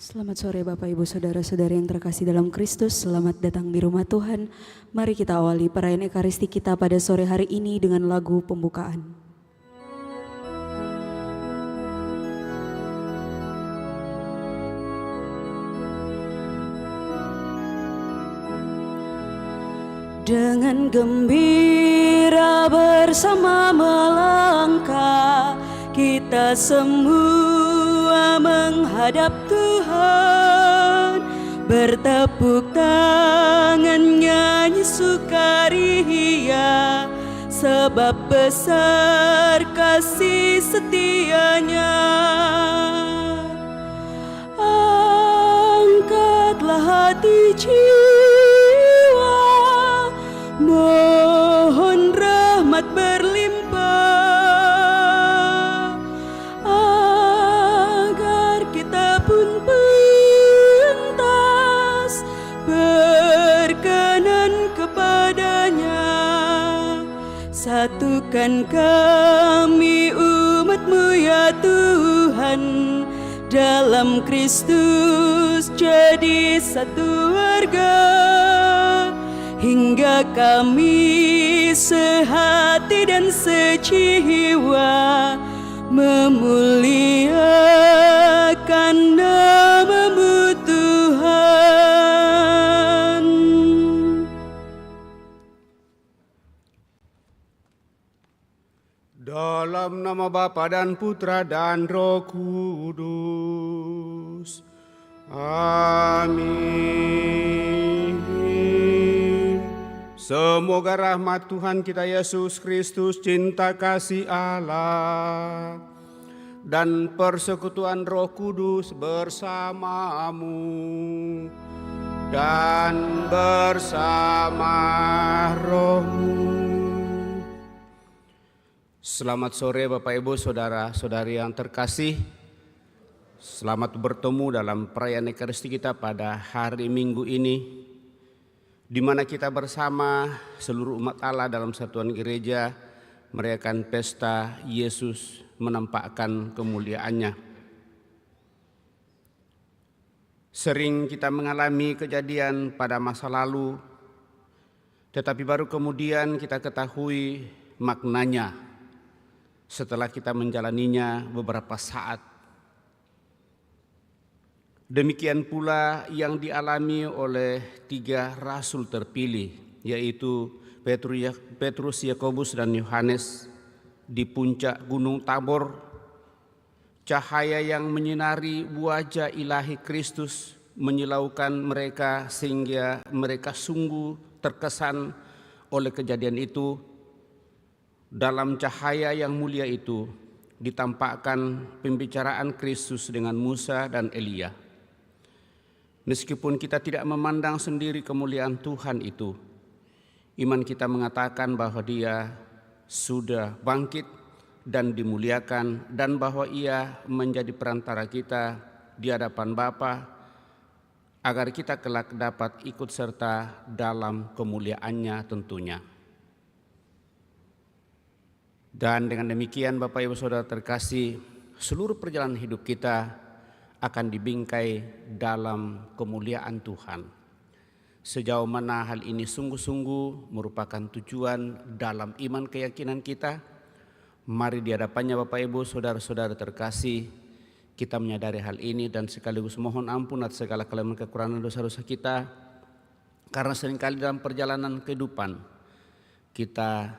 Selamat sore Bapak Ibu Saudara-saudari yang terkasih dalam Kristus. Selamat datang di rumah Tuhan. Mari kita awali perayaan Ekaristi kita pada sore hari ini dengan lagu pembukaan. Dengan gembira bersama melangkah, kita semua menghadap Tuhan, bertepuk tangan nyanyi sukaria, sebab besar kasih setianya. Angkatlah hati jiwa, mohon rahmat berlimpah, agar kita pun pentas berkenan kepadanya. Satukan kami umat-Mu ya Tuhan, dalam Kristus jadi satu warga, hingga kami sehati dan sejiwa memuliakan nama-Mu Tuhan. Dalam nama Bapa dan Putra dan Roh Kudus. Amin. Semoga rahmat Tuhan kita Yesus Kristus, cinta kasih Allah, dan persekutuan Roh Kudus bersamamu dan bersama rohmu. Selamat sore Bapak Ibu Saudara-saudari yang terkasih. Selamat bertemu dalam perayaan Ekaristi kita pada hari Minggu ini, di mana kita bersama seluruh umat Allah dalam satuan gereja merayakan pesta Yesus menampakkan kemuliaannya. Sering kita mengalami kejadian pada masa lalu, tetapi baru kemudian kita ketahui maknanya setelah kita menjalaninya beberapa saat. Demikian pula yang dialami oleh tiga rasul terpilih, yaitu Petrus, Yakobus, dan Yohanes di puncak Gunung Tabor. Cahaya yang menyinari wajah ilahi Kristus menyilaukan mereka sehingga mereka sungguh terkesan oleh kejadian itu. Dalam cahaya yang mulia itu ditampakkan pembicaraan Kristus dengan Musa dan Elia. Meskipun kita tidak memandang sendiri kemuliaan Tuhan itu, iman kita mengatakan bahwa Dia sudah bangkit dan dimuliakan, dan bahwa Ia menjadi perantara kita di hadapan Bapa, agar kita kelak dapat ikut serta dalam kemuliaannya tentunya. Dan dengan demikian Bapak Ibu Saudara terkasih, seluruh perjalanan hidup kita akan dibingkai dalam kemuliaan Tuhan. Sejauh mana hal ini sungguh-sungguh merupakan tujuan dalam iman keyakinan kita, mari di hadapannya Bapak Ibu Saudara-saudara terkasih, kita menyadari hal ini dan sekaligus mohon ampun atas segala kelemahan kekurangan dosa-dosa kita, karena seringkali dalam perjalanan kehidupan kita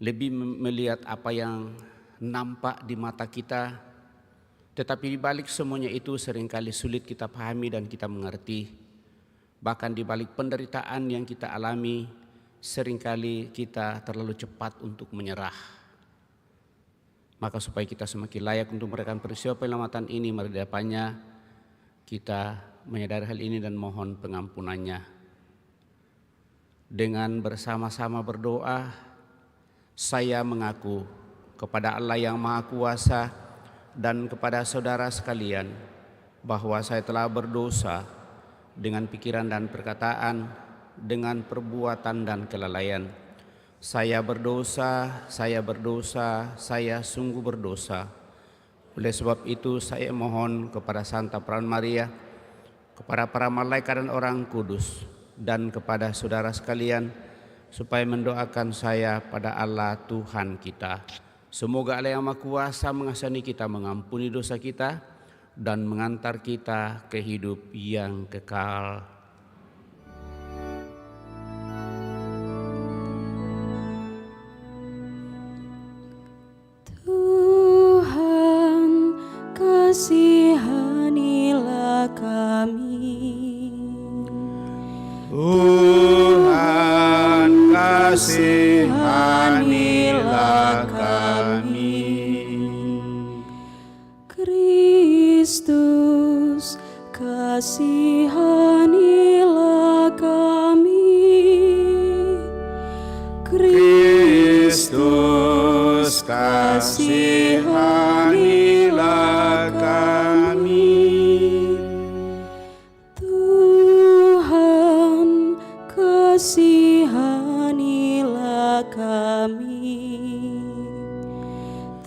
lebih melihat apa yang nampak di mata kita, tetapi di balik semuanya itu seringkali sulit kita pahami dan kita mengerti. Bahkan di balik penderitaan yang kita alami, seringkali kita terlalu cepat untuk menyerah. Maka supaya kita semakin layak untuk merayakan peristiwa penyelamatan ini, mari di hadapannya kita menyadari hal ini dan mohon pengampunannya. Dengan bersama-sama berdoa, saya mengaku kepada Allah yang Maha Kuasa dan kepada saudara sekalian bahwa saya telah berdosa dengan pikiran dan perkataan, dengan perbuatan dan kelalaian. Saya berdosa, saya sungguh berdosa. Oleh sebab itu saya mohon kepada Santa Perawan Maria, kepada para malaikat dan orang kudus, dan kepada saudara sekalian, supaya mendoakan saya pada Allah Tuhan kita. Semoga Allah yang Maha Kuasa mengasihani kita, mengampuni dosa kita, dan mengantar kita ke hidup yang kekal. Tuhan, kasihanilah kami. Tuhan, kasihanilah kami. Kristus, kasihanilah kami. Kristus, kasihanilah kami. Tuhan, kasihanilah kami.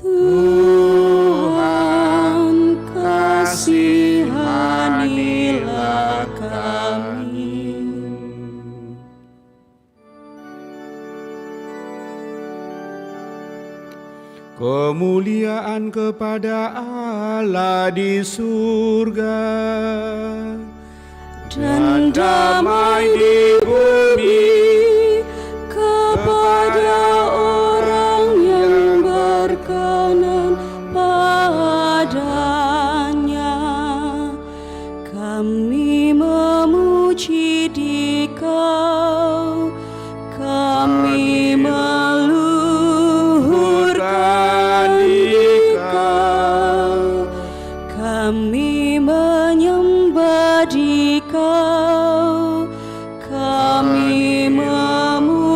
Tuhan, kasihanilah kami. Kemuliaan kepada Allah di surga Dan damai di bumi kepada orang yang berkenan padanya. Kami memuji Dikau, kami meluhurkan Dikau, kami menyembah Dikau, kami memuliakan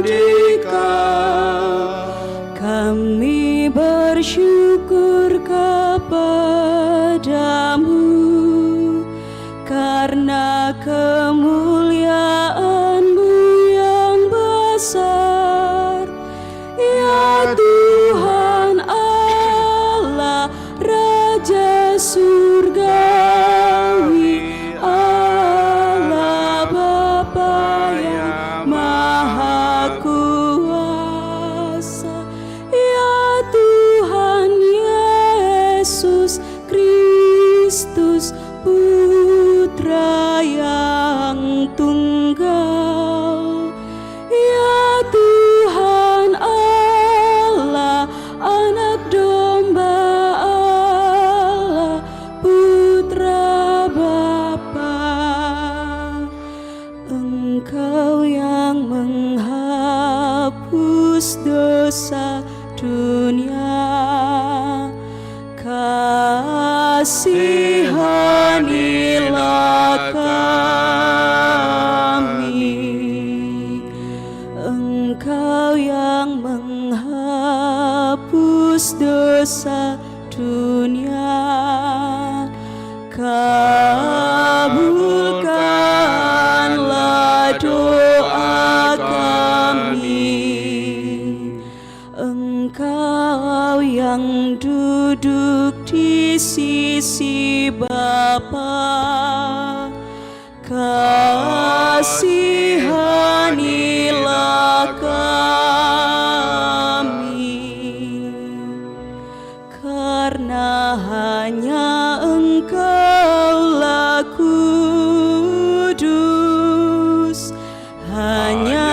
Dikau, kami bersyukur kepadamu karena kemuliaan-Mu yang besar, ya Tuhan Allah Raja surgawi, Allah Bapa yang Maha Kuasa, ya Tuhan Yesus Kristus Putra yang tunggal, ya Tuhan Allah Anak Domba Allah Putra Bapa. Engkau yang menghapus dosa dunia, kasihanilah kami. Engkau yang menghapus dosa dunia, kabulkanlah doa kami. Engkau yang duduk di sisi Bapa, kasihanilah kami. Karena hanya Engkaulah kudus, hanya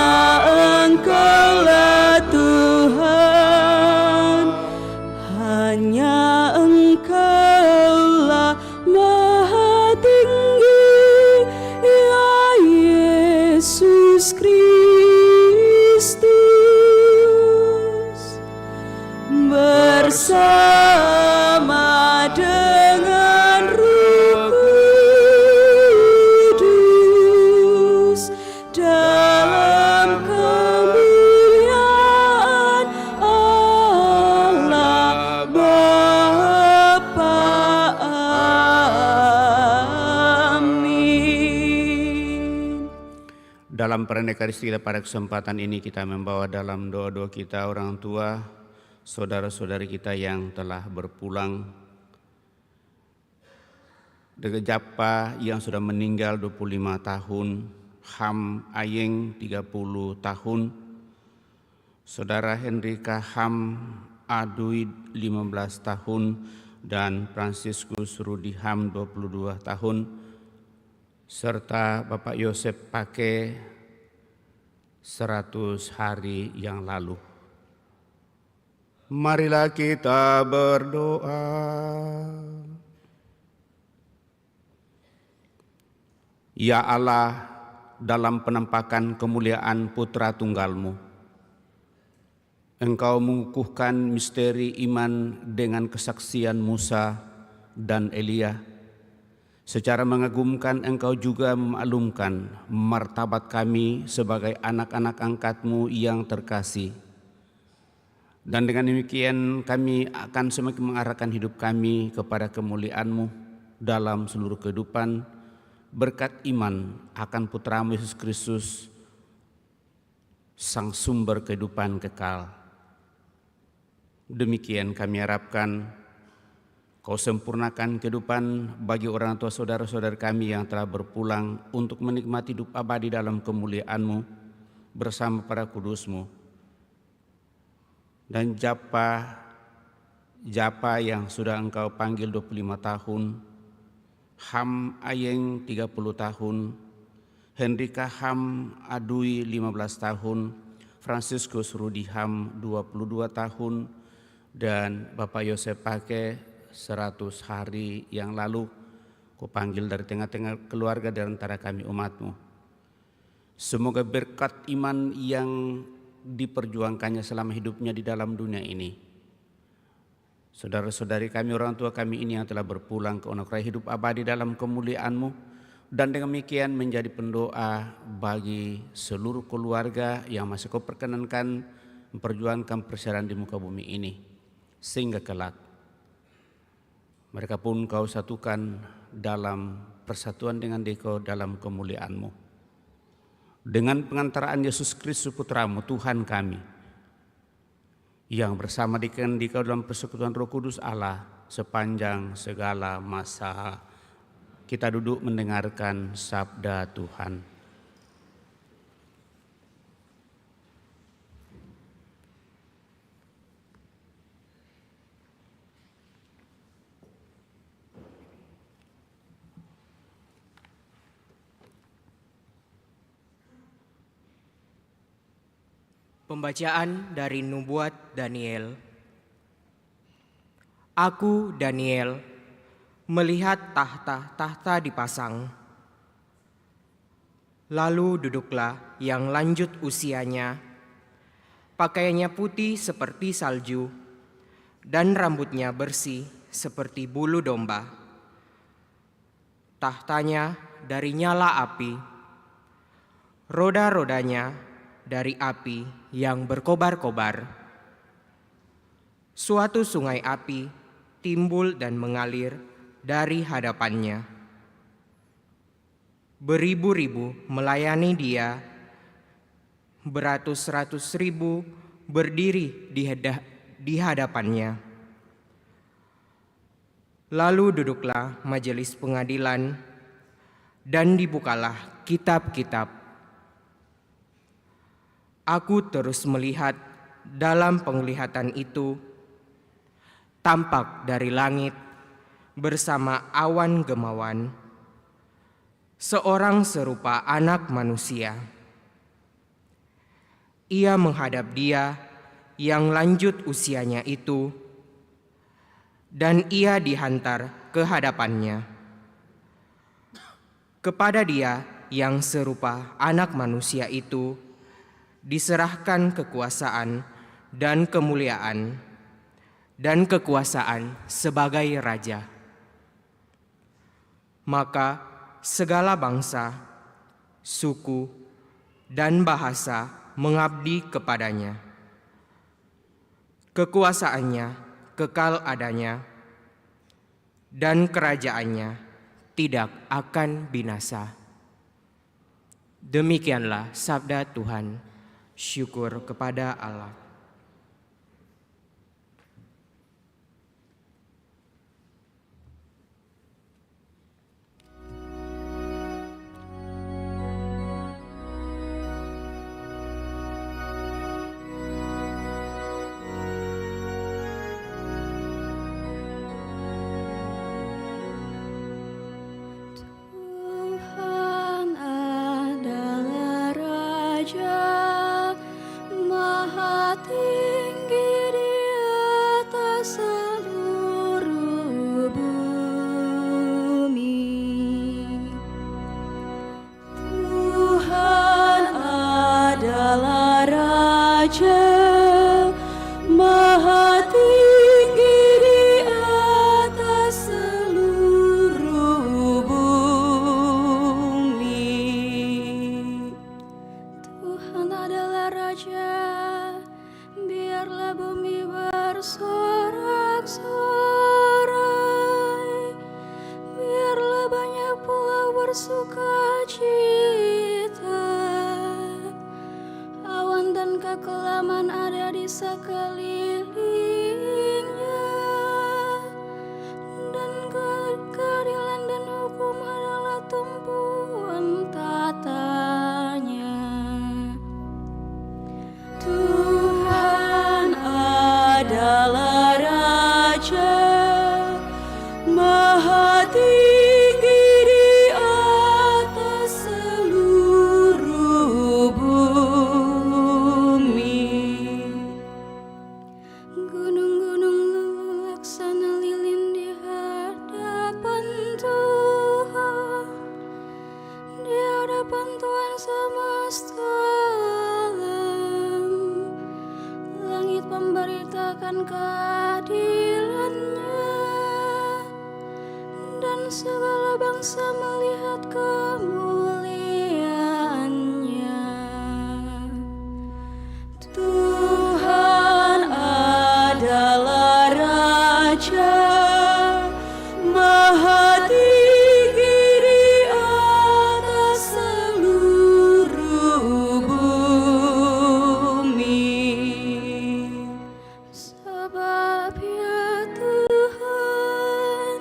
Engkaulah Tuhan, hanya Engkaulah Maha Tinggi, ya Yesus Kristus. Bersama dengan Roh Kudus dalam kemuliaan Allah Bapa. Amin. Dalam perayaan Ekaristi kita pada kesempatan ini kita membawa dalam doa-doa kita orang tua, saudara-saudari kita yang telah berpulang, Dede Japa yang sudah meninggal 25 tahun, Ham Ayeng 30 tahun, Saudara Henrika Ham Adui 15 tahun, dan Franciscus Rudi Ham 22 tahun, serta Bapak Yosep Pake 100 hari yang lalu. Marilah kita berdoa. Ya Allah, dalam penampakan kemuliaan Putra Tunggal-Mu, Engkau mengukuhkan misteri iman dengan kesaksian Musa dan Elia. Secara mengagumkan Engkau juga memaklumkan martabat kami sebagai anak-anak angkat-Mu yang terkasih. Dan dengan demikian kami akan semakin mengarahkan hidup kami kepada kemuliaan-Mu dalam seluruh kehidupan berkat iman akan Putra-Mu Yesus Kristus, Sang Sumber kehidupan kekal. Demikian kami harapkan Kau sempurnakan kehidupan bagi orang tua saudara-saudara kami yang telah berpulang untuk menikmati hidup abadi dalam kemuliaan-Mu bersama para kudus-Mu. Dan Japa yang sudah Engkau panggil 25 tahun, Ham Ayeng 30 tahun, Henrika Ham Adui 15 tahun, Franciscus Rudi Ham 22 tahun, dan Bapak Yosep Pake 100 hari yang lalu Kau panggil dari tengah-tengah keluarga di antara kami umat-Mu. Semoga berkat iman yang diperjuangkannya selama hidupnya di dalam dunia ini, saudara-saudari kami, orang tua kami ini yang telah berpulang ke anugerah hidup abadi dalam kemuliaan-Mu, dan dengan demikian menjadi pendoa bagi seluruh keluarga yang masih Kau perkenankan memperjuangkan persiaran di muka bumi ini, sehingga kelak mereka pun Kau satukan dalam persatuan dengan Dikau dalam kemuliaan-Mu. Dengan pengantaraan Yesus Kristus Putra-Mu, Tuhan kami, yang bersama dengan Dikau dalam persekutuan Roh Kudus Allah sepanjang segala masa. Kita duduk mendengarkan sabda Tuhan. Pembacaan dari Nubuat Daniel. Aku, Daniel, melihat tahta-tahta dipasang. Lalu duduklah yang lanjut usianya, pakaiannya putih seperti salju, dan rambutnya bersih seperti bulu domba. Tahtanya dari nyala api, roda-rodanya dari api yang berkobar-kobar. Suatu sungai api timbul dan mengalir dari hadapannya. Beribu-ribu melayani Dia, beratus-ratus ribu berdiri di hadapannya. Lalu duduklah majelis pengadilan, dan dibukalah kitab-kitab. Aku terus melihat dalam penglihatan itu, tampak dari langit bersama awan gemawan, seorang serupa anak manusia. Ia menghadap Dia yang lanjut usianya itu, dan ia dihantar ke hadapannya. Kepada Dia yang serupa anak manusia itu diserahkan kekuasaan dan kemuliaan dan kekuasaan sebagai raja. Maka segala bangsa, suku, dan bahasa mengabdi kepadanya. Kekuasaannya kekal adanya, dan kerajaannya tidak akan binasa. Demikianlah sabda Tuhan. Syukur kepada Allah. sekelilingnya, dan keadilan dan hukum adalah tumpuan tatanya. Tuhan adalah Raja, Maha tinggi di atas seluruh bumi. Gunung-gunung luluh laksana lilin di hadapan Tuhan, di hadapan Tuhan semesta alam. Langit memberitakan keadilan-Nya, dan segala bangsa melihat kemuliaan-Nya. Tuhan adalah Raja, Maha tinggi di atas seluruh bumi. Sebab ya Tuhan,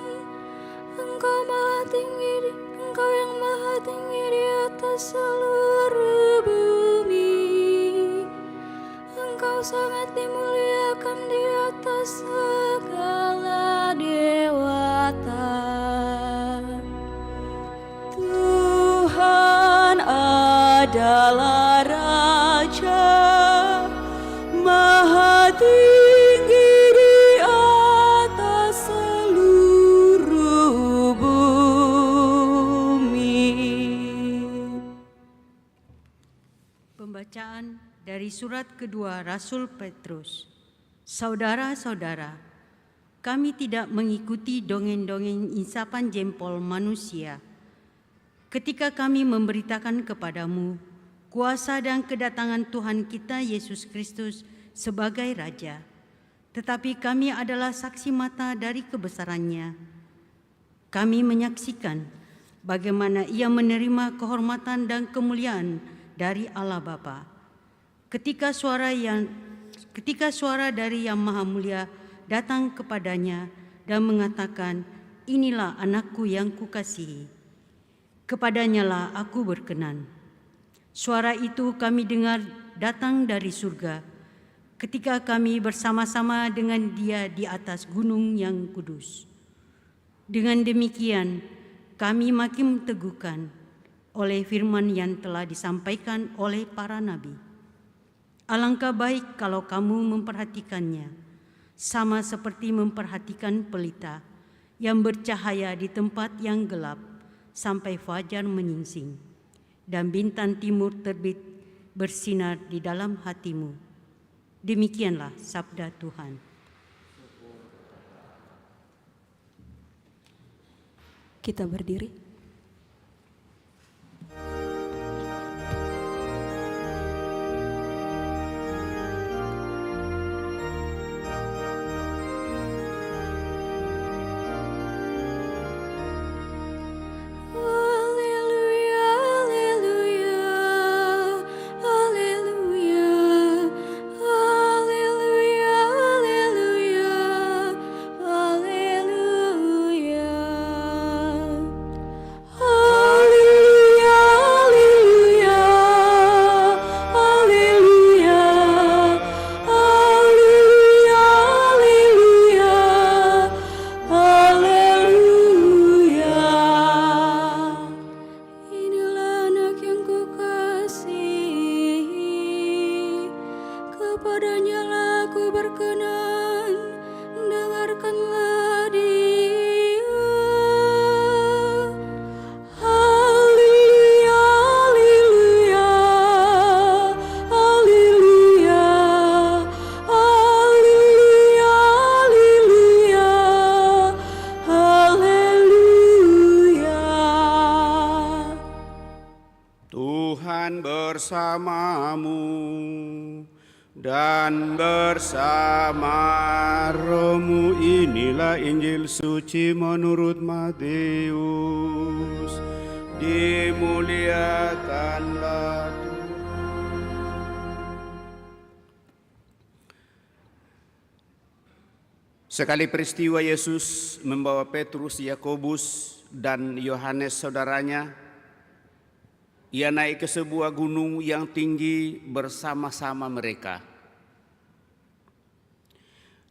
Engkau yang maha tinggi di atas seluruh bumi. Engkau sangat dimuliakan di atas segala dewata. Tuhan adalah Raja, Maha tinggi di atas seluruh bumi. Pembacaan dari surat kedua Rasul Petrus. Saudara-saudara, kami tidak mengikuti dongeng-dongeng isapan jempol manusia. Ketika kami memberitakan kepadamu kuasa dan kedatangan Tuhan kita Yesus Kristus sebagai Raja, tetapi kami adalah saksi mata dari kebesaran-Nya. Kami menyaksikan bagaimana Ia menerima kehormatan dan kemuliaan dari Allah Bapa. Ketika suara dari Yang Maha Mulia datang kepadanya dan mengatakan, "Inilah anakku yang kukasihi, kepadanyalah aku berkenan." Suara itu kami dengar datang dari surga ketika kami bersama-sama dengan Dia di atas gunung yang kudus. Dengan demikian, kami makin teguhkan oleh firman yang telah disampaikan oleh para nabi. Alangkah baik kalau kamu memperhatikannya, sama seperti memperhatikan pelita yang bercahaya di tempat yang gelap sampai fajar menyingsing dan bintang timur terbit bersinar di dalam hatimu. Demikianlah sabda Tuhan. Kita berdiri. bersamamu dan bersama rohmu. Inilah Injil suci menurut Matius. Dimuliakanlah Tuhan. Sekali peristiwa Yesus membawa Petrus, Yakobus, dan Yohanes saudaranya. Ia naik ke sebuah gunung yang tinggi bersama-sama mereka.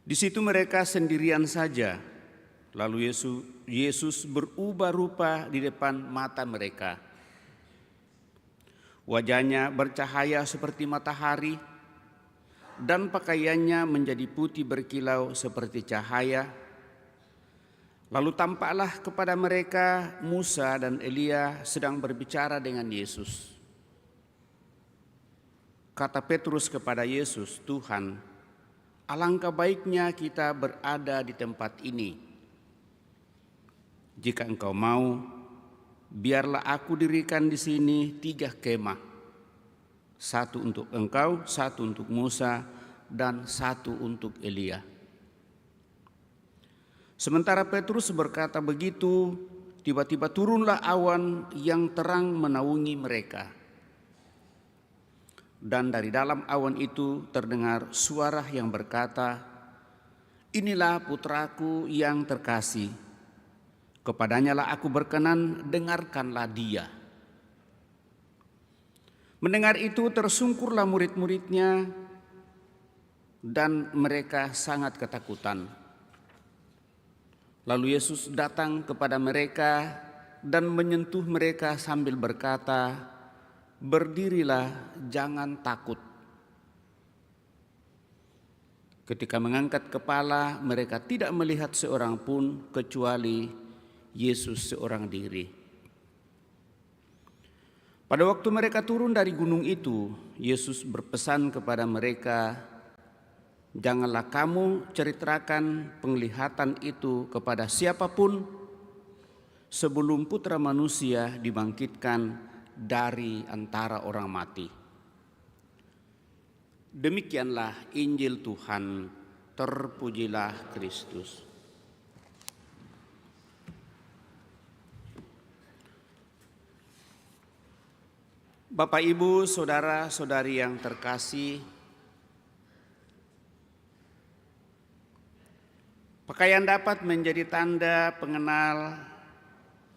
Di situ mereka sendirian saja. Lalu Yesus berubah rupa di depan mata mereka. Wajahnya bercahaya seperti matahari, dan pakaiannya menjadi putih berkilau seperti cahaya. Lalu tampaklah kepada mereka Musa dan Elia sedang berbicara dengan Yesus. Kata Petrus kepada Yesus, "Tuhan, alangkah baiknya kita berada di tempat ini. Jika Engkau mau, biarlah aku dirikan di sini 3 kemah. 1 untuk Engkau, 1 untuk Musa, dan 1 untuk Elia." Sementara Petrus berkata begitu, tiba-tiba turunlah awan yang terang menaungi mereka. Dan dari dalam awan itu terdengar suara yang berkata, "Inilah putraku yang terkasih. Kepadanya lah aku berkenan, dengarkanlah dia." Mendengar itu tersungkurlah murid-muridnya dan mereka sangat ketakutan. Lalu Yesus datang kepada mereka dan menyentuh mereka sambil berkata, "Berdirilah, jangan takut." Ketika mengangkat kepala, mereka tidak melihat seorang pun kecuali Yesus seorang diri. Pada waktu mereka turun dari gunung itu, Yesus berpesan kepada mereka, "Janganlah kamu ceritakan penglihatan itu kepada siapapun sebelum Putra Manusia dibangkitkan dari antara orang mati." Demikianlah Injil Tuhan, terpujilah Kristus. Bapak, Ibu, saudara-saudari yang terkasih, pakaian dapat menjadi tanda pengenal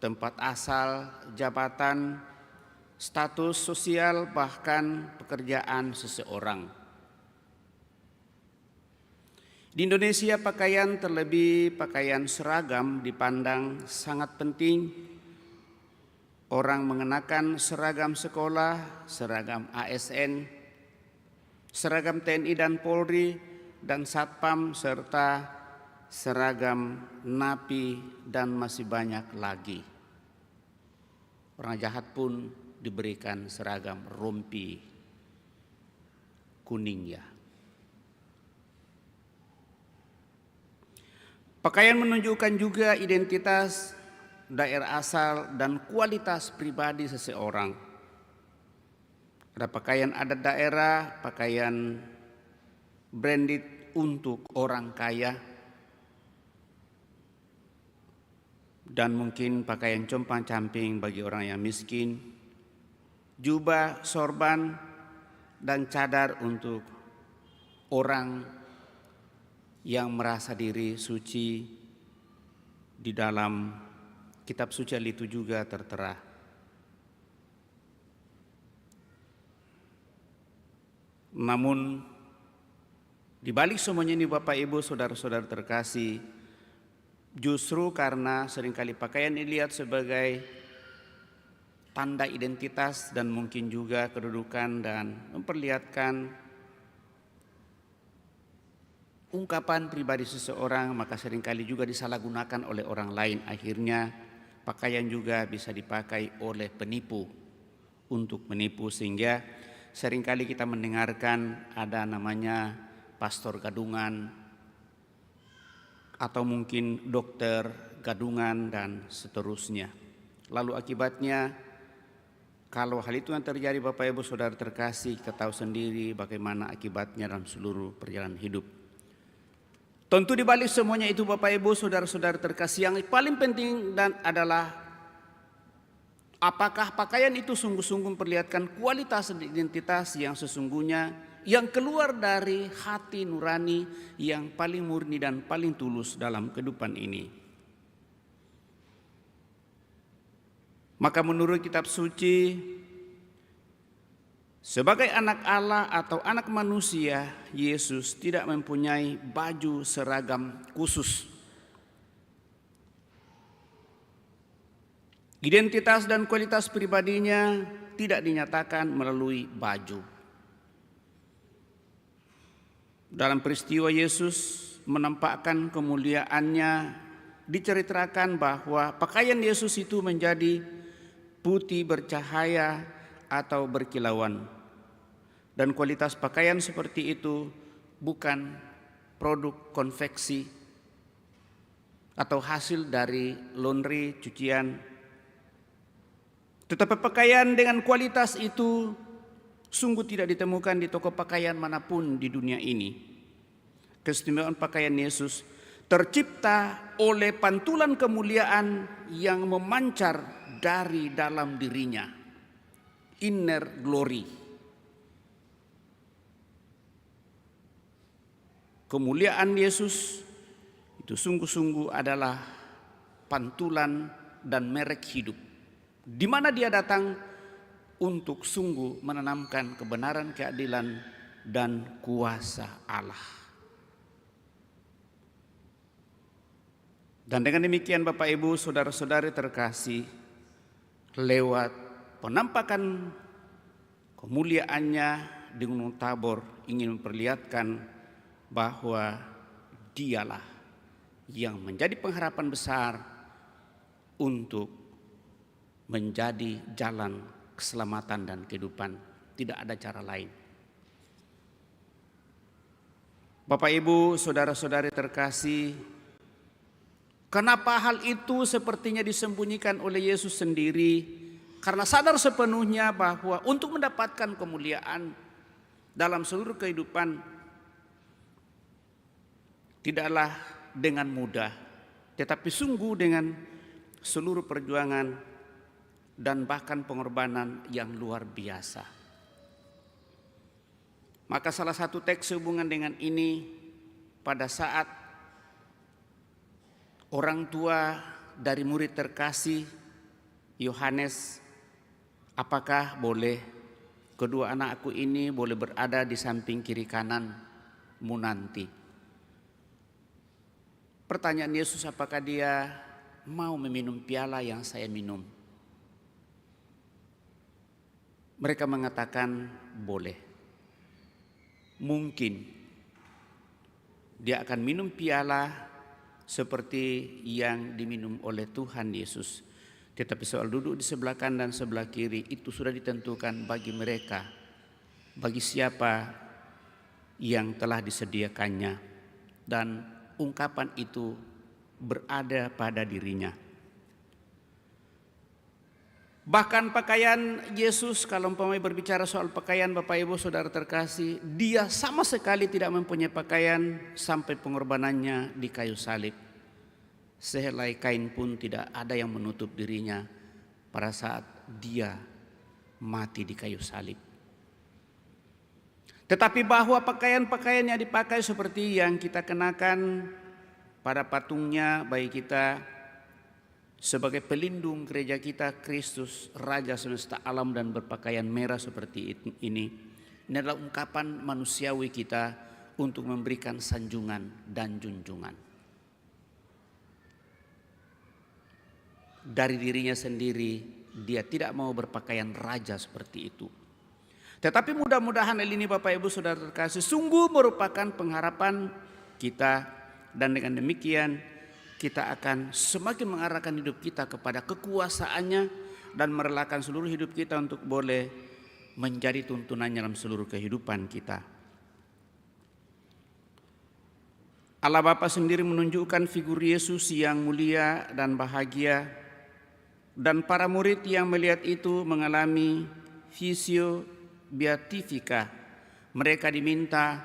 tempat asal, jabatan, status sosial, bahkan pekerjaan seseorang. Di Indonesia, pakaian, terlebih pakaian seragam, dipandang sangat penting. Orang mengenakan seragam sekolah, seragam ASN, seragam TNI dan Polri, dan Satpam, serta seragam napi, dan masih banyak lagi. Orang jahat pun diberikan seragam rompi kuningnya. Pakaian menunjukkan juga identitas, daerah asal, dan kualitas pribadi seseorang. Ada pakaian adat daerah, pakaian branded untuk orang kaya, dan mungkin pakaian compang-camping bagi orang yang miskin, jubah, sorban, dan cadar untuk orang yang merasa diri suci. Di dalam kitab suci itu juga tertera. Namun di balik semuanya ini, Bapak, Ibu, saudara-saudara terkasih, justru karena seringkali pakaian dilihat sebagai tanda identitas dan mungkin juga kedudukan dan memperlihatkan ungkapan pribadi seseorang, maka seringkali juga disalahgunakan oleh orang lain. Akhirnya pakaian juga bisa dipakai oleh penipu untuk menipu, sehingga seringkali kita mendengarkan ada namanya pastor gadungan atau mungkin dokter gadungan dan seterusnya. Lalu akibatnya, kalau hal itu yang terjadi, Bapak, Ibu, saudara terkasih, kita tahu sendiri bagaimana akibatnya dalam seluruh perjalanan hidup. Tentu di balik semuanya itu, Bapak, Ibu, saudara-saudara terkasih, yang paling penting dan adalah apakah pakaian itu sungguh-sungguh memperlihatkan kualitas dan identitas yang sesungguhnya yang keluar dari hati nurani yang paling murni dan paling tulus dalam kehidupan ini. Maka menurut kitab suci, sebagai anak Allah atau anak manusia, Yesus tidak mempunyai baju seragam khusus. Identitas dan kualitas pribadinya tidak dinyatakan melalui baju. Dalam peristiwa Yesus menampakkan kemuliaannya, diceritakan bahwa pakaian Yesus itu menjadi putih bercahaya atau berkilauan. Dan kualitas pakaian seperti itu bukan produk konveksi atau hasil dari laundry, cucian. Tetapi pakaian dengan kualitas itu sungguh tidak ditemukan di toko pakaian manapun di dunia ini. Keistimewaan pakaian Yesus tercipta oleh pantulan kemuliaan yang memancar dari dalam dirinya. Inner glory. Kemuliaan Yesus itu sungguh-sungguh adalah pantulan dan merek hidup, di mana dia datang untuk sungguh menanamkan kebenaran, keadilan, dan kuasa Allah. Dan dengan demikian Bapak Ibu, saudara-saudari terkasih, lewat penampakan kemuliaannya di Gunung Tabor ingin memperlihatkan bahwa dialah yang menjadi pengharapan besar untuk menjadi jalan keselamatan dan kehidupan. Tidak ada cara lain. Bapak Ibu, saudara-saudari terkasih, kenapa hal itu sepertinya disembunyikan oleh Yesus sendiri? Karena sadar sepenuhnya bahwa untuk mendapatkan kemuliaan dalam seluruh kehidupan tidaklah dengan mudah, tetapi sungguh dengan seluruh perjuangan dan bahkan pengorbanan yang luar biasa. Maka salah satu teks sehubungan dengan ini, pada saat orang tua dari murid terkasih Yohanes, apakah boleh kedua anakku ini boleh berada di samping kiri kananmu nanti? Pertanyaan Yesus, apakah dia mau meminum piala yang saya minum? Mereka mengatakan boleh. Mungkin dia akan minum piala seperti yang diminum oleh Tuhan Yesus. Tetapi soal duduk di sebelah kanan dan sebelah kiri itu sudah ditentukan bagi mereka, bagi siapa yang telah disediakannya. Dan ungkapan itu berada pada dirinya. Bahkan pakaian Yesus, kalau umpamanya berbicara soal pakaian Bapak Ibu Saudara terkasih, dia sama sekali tidak mempunyai pakaian sampai pengorbanannya di kayu salib. Sehelai kain pun tidak ada yang menutup dirinya pada saat dia mati di kayu salib. Tetapi bahwa pakaian-pakaian yang dipakai seperti yang kita kenakan pada patungnya bagi kita sebagai pelindung gereja kita, Kristus Raja semesta alam dan berpakaian merah seperti ini adalah ungkapan manusiawi kita untuk memberikan sanjungan dan junjungan. Dari dirinya sendiri dia tidak mau berpakaian raja seperti itu. Tetapi mudah-mudahan hal ini Bapak Ibu Saudara terkasih sungguh merupakan pengharapan kita, dan dengan demikian kita akan semakin mengarahkan hidup kita kepada kekuasaannya dan merelakan seluruh hidup kita untuk boleh menjadi tuntunannya dalam seluruh kehidupan kita. Allah Bapa sendiri menunjukkan figur Yesus yang mulia dan bahagia, dan para murid yang melihat itu mengalami visio beatifika. Mereka diminta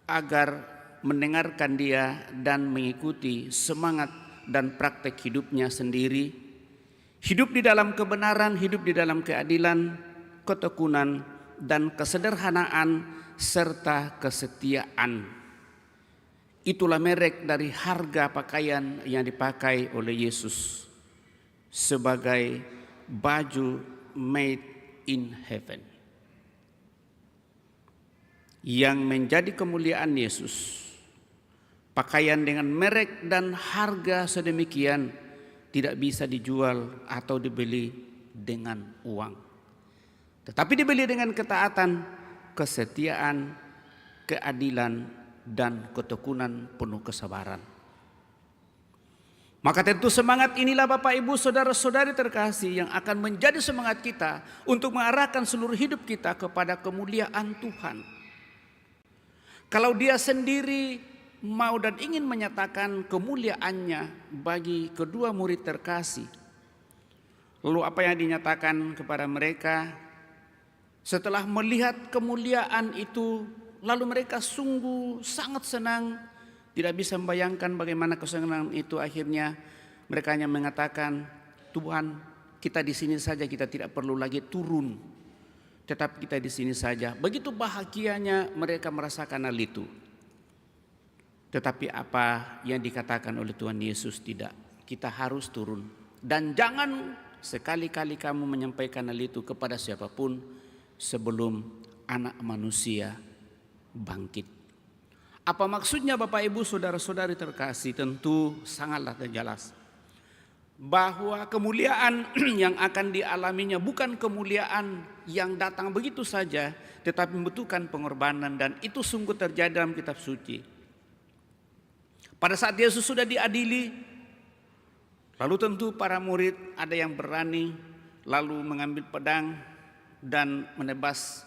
agar mendengarkan dia dan mengikuti semangat dan praktek hidupnya sendiri. Hidup di dalam kebenaran, hidup di dalam keadilan, ketekunan, dan kesederhanaan serta kesetiaan. Itulah merek dari harga pakaian yang dipakai oleh Yesus sebagai baju made in heaven. Yang menjadi kemuliaan Yesus, pakaian dengan merek dan harga sedemikian tidak bisa dijual atau dibeli dengan uang, tetapi dibeli dengan ketaatan, kesetiaan, keadilan, dan ketekunan penuh kesabaran. Maka tentu semangat inilah Bapak Ibu saudara-saudari terkasih yang akan menjadi semangat kita untuk mengarahkan seluruh hidup kita kepada kemuliaan Tuhan. Kalau Dia sendiri mau dan ingin menyatakan kemuliaannya bagi kedua murid terkasih, lalu apa yang dinyatakan kepada mereka? Setelah melihat kemuliaan itu, lalu mereka sungguh sangat senang, tidak bisa membayangkan bagaimana kesenangan itu. Akhirnya mereka hanya mengatakan, Tuhan, kita di sini saja, kita tidak perlu lagi turun, tetapi kita di sini saja. Begitu bahagianya mereka merasakan hal itu. Tetapi apa yang dikatakan oleh Tuhan Yesus, tidak, kita harus turun. Dan jangan sekali-kali kamu menyampaikan hal itu kepada siapapun sebelum Anak Manusia bangkit. Apa maksudnya Bapak Ibu saudara-saudari terkasih? Tentu sangatlah jelas bahwa kemuliaan yang akan dialaminya bukan kemuliaan yang datang begitu saja, tetapi membutuhkan pengorbanan, dan itu sungguh terjadi dalam kitab suci. Pada saat Yesus sudah diadili, lalu tentu para murid ada yang berani lalu mengambil pedang dan menebas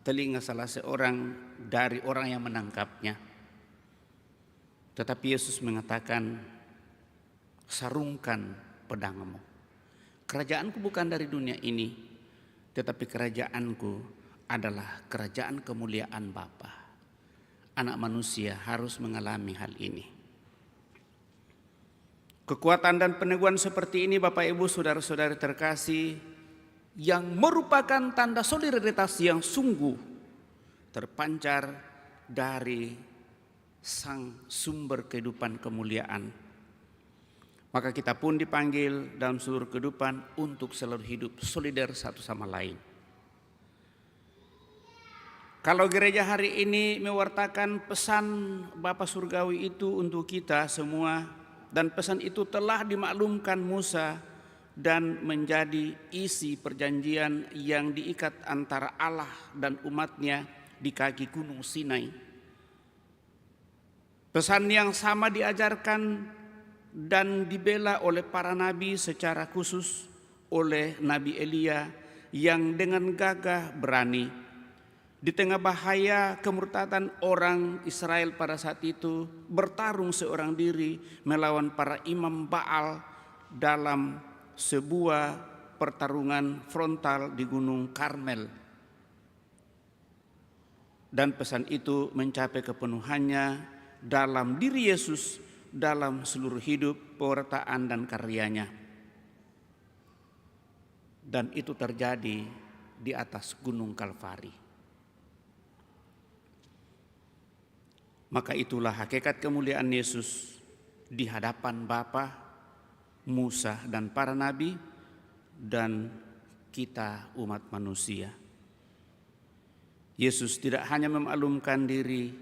telinga salah seorang dari orang yang menangkapnya. Tetapi Yesus mengatakan, sarungkan pedangmu. Kerajaanku bukan dari dunia ini, tetapi kerajaanku adalah kerajaan kemuliaan Bapa. Anak Manusia harus mengalami hal ini. Kekuatan dan peneguhan seperti ini Bapak Ibu saudara-saudari terkasih, yang merupakan tanda solidaritas yang sungguh terpancar dari Sang sumber kehidupan kemuliaan. Maka kita pun dipanggil dalam seluruh kehidupan untuk selalu hidup solidar satu sama lain. Kalau gereja hari ini mewartakan pesan Bapa Surgawi itu untuk kita semua, dan pesan itu telah dimaklumkan Musa dan menjadi isi perjanjian yang diikat antara Allah dan umatnya di kaki Gunung Sinai. Pesan yang sama diajarkan dan dibela oleh para nabi, secara khusus oleh Nabi Elia yang dengan gagah berani di tengah bahaya kemurtadan orang Israel pada saat itu bertarung seorang diri melawan para imam Baal dalam sebuah pertarungan frontal di Gunung Karmel. Dan pesan itu mencapai kepenuhannya dalam diri Yesus, dalam seluruh hidup, pewartaan dan karyanya. Dan itu terjadi di atas Gunung Kalvari. Maka itulah hakikat kemuliaan Yesus di hadapan Bapa, Musa dan para nabi, dan kita umat manusia. Yesus tidak hanya memaklumkan diri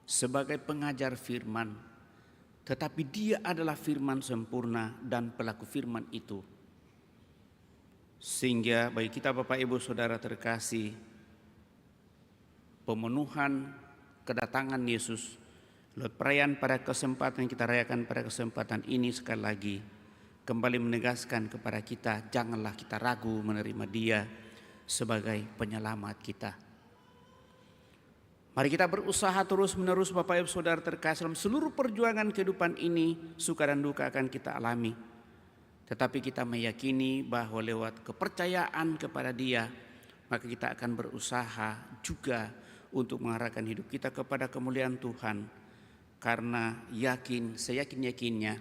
sebagai pengajar firman, tetapi Dia adalah firman sempurna dan pelaku firman itu. Sehingga bagi kita Bapak Ibu Saudara terkasih, pemenuhan kedatangan Yesus lewat perayaan pada kesempatan yang kita rayakan pada kesempatan ini sekali lagi kembali menegaskan kepada kita, janganlah kita ragu menerima Dia sebagai penyelamat kita. Mari kita berusaha terus-menerus Bapak Ibu Saudara terkasih, dalam seluruh perjuangan kehidupan ini suka dan duka akan kita alami. Tetapi kita meyakini bahwa lewat kepercayaan kepada Dia, maka kita akan berusaha juga untuk mengarahkan hidup kita kepada kemuliaan Tuhan. Karena seyakin-yakinnya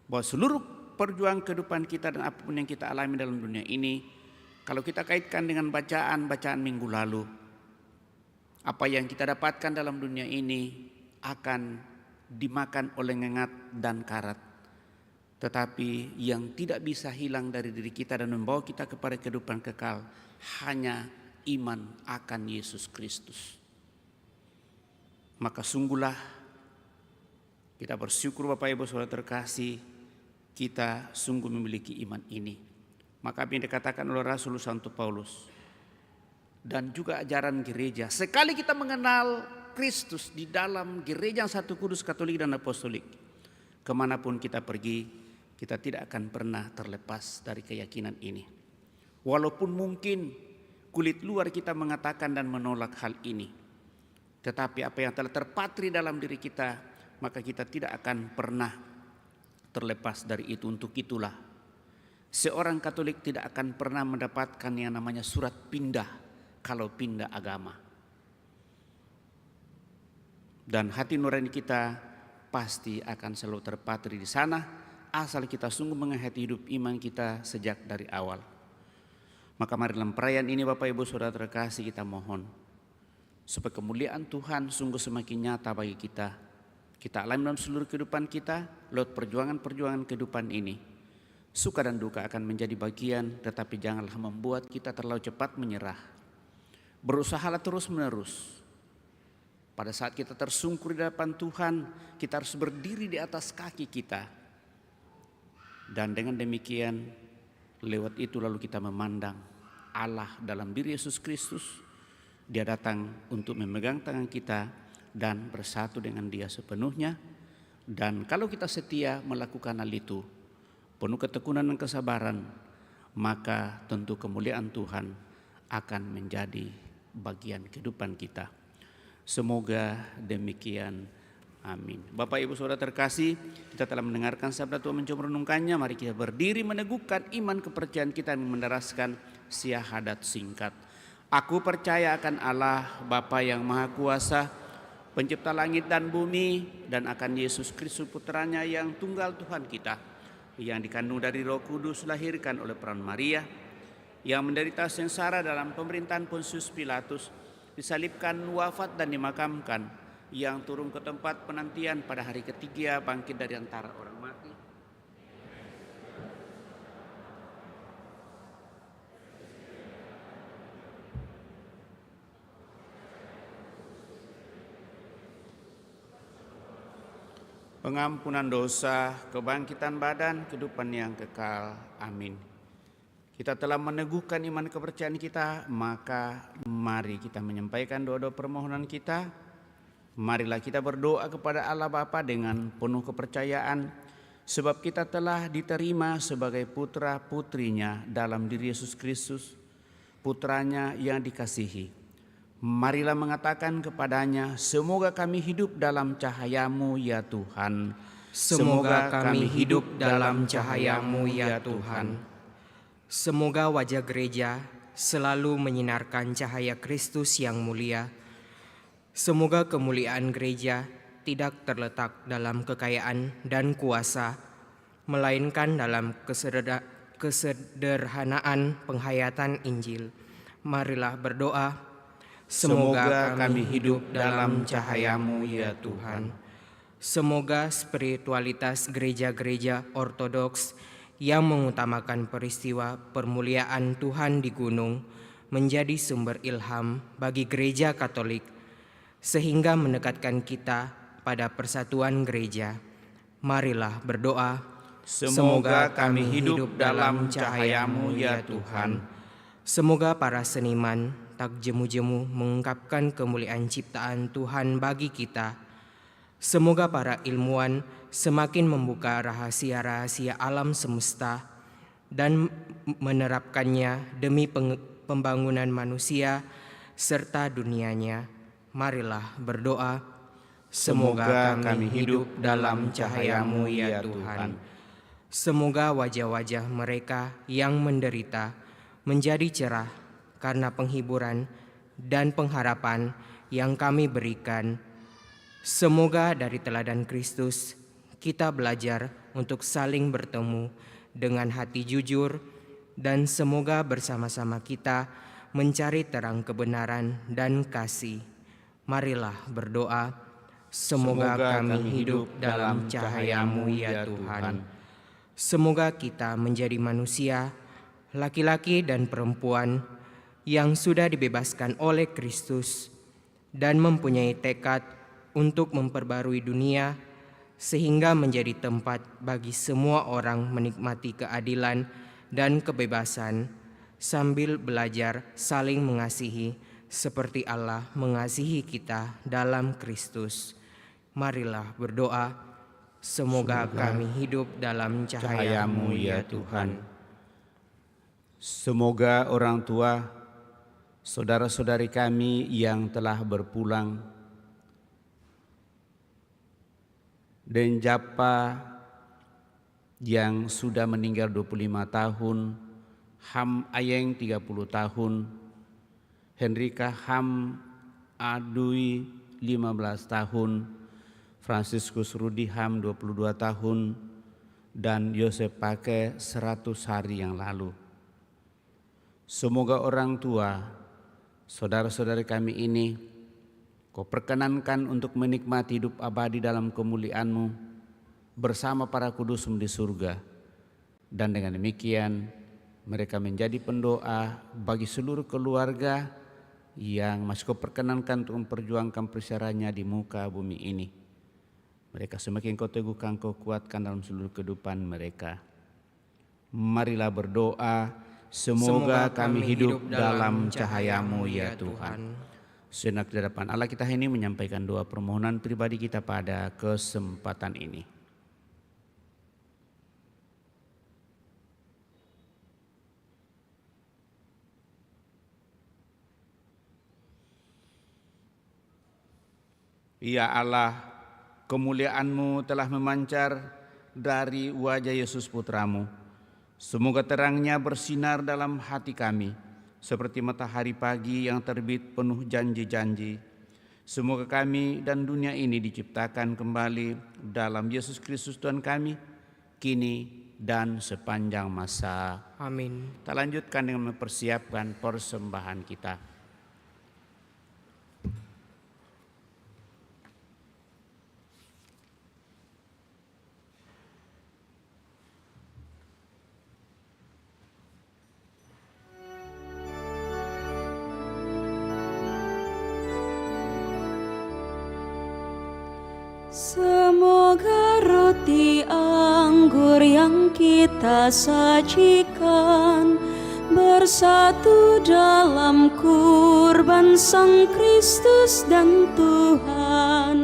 bahwa seluruh perjuangan kehidupan kita dan apapun yang kita alami dalam dunia ini Kalau kita kaitkan dengan bacaan minggu lalu, apa yang kita dapatkan dalam dunia ini akan dimakan oleh ngengat dan karat. Tetapi yang tidak bisa hilang dari diri kita dan membawa kita kepada kehidupan kekal hanya iman akan Yesus Kristus. Maka sungguhlah kita bersyukur Bapak Ibu Saudara terkasih, kita sungguh memiliki iman ini. Maka apa yang dikatakan oleh Rasul Santo Paulus dan juga ajaran gereja, sekali kita mengenal Kristus di dalam gereja yang satu kudus, katolik dan apostolik, kemanapun kita pergi, kita tidak akan pernah terlepas dari keyakinan ini. Walaupun mungkin kulit luar kita mengatakan dan menolak hal ini, tetapi apa yang telah terpatri dalam diri kita, maka kita tidak akan pernah terlepas dari itu. Untuk itulah seorang Katolik tidak akan pernah mendapatkan yang namanya surat pindah kalau pindah agama. Dan hati nurani kita pasti akan selalu terpatri di sana, asal kita sungguh menghayati hidup iman kita sejak dari awal. Maka mari dalam perayaan ini Bapak Ibu Saudara terkasih, kita mohon supaya kemuliaan Tuhan sungguh semakin nyata bagi kita. Kita alami dalam seluruh kehidupan kita, lewat perjuangan-perjuangan kehidupan ini. Suka dan duka akan menjadi bagian, tetapi janganlah membuat kita terlalu cepat menyerah. Berusahalah terus menerus. Pada saat kita tersungkur di hadapan Tuhan, kita harus berdiri di atas kaki kita. Dan dengan demikian, lewat itu lalu kita memandang Allah dalam diri Yesus Kristus. Dia datang untuk memegang tangan kita dan bersatu dengan Dia sepenuhnya. Dan kalau kita setia melakukan hal itu, penuh ketekunan dan kesabaran, maka tentu kemuliaan Tuhan akan menjadi bagian kehidupan kita. Semoga demikian. Amin. Bapak Ibu Saudara terkasih, kita telah mendengarkan sabda Tuhan, mencoba merenungkannya. Mari kita berdiri meneguhkan iman kepercayaan kita dan menderaskan syahadat singkat. Aku percaya akan Allah Bapa yang Maha Kuasa, pencipta langit dan bumi, dan akan Yesus Kristus putranya yang tunggal Tuhan kita, yang dikandung dari Roh Kudus, lahirkan oleh peran Maria, yang menderita sengsara dalam pemerintahan Pontius Pilatus, disalibkan, wafat dan dimakamkan, yang turun ke tempat penantian pada hari ketiga, bangkit dari antara orang mati. Pengampunan dosa, kebangkitan badan, kehidupan yang kekal. Amin. Kita telah meneguhkan iman kepercayaan kita, maka mari kita menyampaikan doa-doa permohonan kita. Marilah kita berdoa kepada Allah Bapa dengan penuh kepercayaan, sebab kita telah diterima sebagai putra-putrinya dalam diri Yesus Kristus, putranya yang dikasihi. Marilah mengatakan kepadanya, semoga kami hidup dalam cahaya-Mu ya Tuhan. Semoga kami hidup dalam cahaya-Mu ya Tuhan. Semoga wajah gereja selalu menyinarkan cahaya Kristus yang mulia. Semoga kemuliaan gereja tidak terletak dalam kekayaan dan kuasa, melainkan dalam kesederhanaan penghayatan Injil. Marilah berdoa. Semoga kami hidup dalam cahaya-Mu ya Tuhan. Semoga spiritualitas gereja-gereja ortodoks yang mengutamakan peristiwa permuliaan Tuhan di gunung menjadi sumber ilham bagi gereja Katolik, sehingga mendekatkan kita pada persatuan gereja. Marilah berdoa. Semoga kami hidup dalam cahaya-Mu ya Tuhan. Semoga para seniman tak jemu-jemu mengungkapkan kemuliaan ciptaan Tuhan bagi kita. Semoga para ilmuwan semakin membuka rahasia-rahasia alam semesta dan menerapkannya demi pembangunan manusia serta dunianya. Marilah berdoa. Semoga kami hidup dalam cahaya-Mu ya Tuhan. Semoga wajah-wajah mereka yang menderita menjadi cerah karena penghiburan dan pengharapan yang kami berikan. Semoga dari teladan Kristus kita belajar untuk saling bertemu dengan hati jujur dan semoga bersama-sama kita mencari terang kebenaran dan kasih. Marilah berdoa. Semoga kami hidup dalam cahaya-Mu ya Tuhan. Semoga kita menjadi manusia, laki-laki dan perempuan yang sudah dibebaskan oleh Kristus dan mempunyai tekad untuk memperbarui dunia sehingga menjadi tempat bagi semua orang menikmati keadilan dan kebebasan sambil belajar saling mengasihi seperti Allah mengasihi kita dalam Kristus. Marilah berdoa. Semoga kami hidup dalam cahaya-Mu ya Tuhan. Semoga orang tua, saudara-saudari kami yang telah berpulang, dan Japa yang sudah meninggal 25 tahun, Ham Ayeng 30 tahun, Henrika Ham Adui 15 tahun, Franciscus Rudi Ham 22 tahun, dan Yosef Pake 100 hari yang lalu. Semoga orang tua, saudara-saudari kami ini, Kau perkenankan untuk menikmati hidup abadi dalam kemuliaan-Mu bersama para kudus-Mu di surga. Dan dengan demikian mereka menjadi pendoa bagi seluruh keluarga yang masih Kau perkenankan untuk memperjuangkan persyaranya di muka bumi ini. Mereka semakin Kau teguhkan, Kau kuatkan dalam seluruh kehidupan mereka. Marilah berdoa. Semoga kami hidup dalam cahaya-Mu ya Tuhan. Sejenak di hadapan Allah kita ini menyampaikan doa permohonan pribadi kita pada kesempatan ini. Ya Allah, kemuliaan-Mu telah memancar dari wajah Yesus Putra-Mu. Semoga terangnya bersinar dalam hati kami, seperti matahari pagi yang terbit penuh janji-janji. Semoga kami dan dunia ini diciptakan kembali dalam Yesus Kristus Tuhan kami, kini dan sepanjang masa. Amin. Kita lanjutkan dengan mempersiapkan persembahan kita. Semoga roti anggur yang kita sajikan bersatu dalam kurban Sang Kristus dan Tuhan.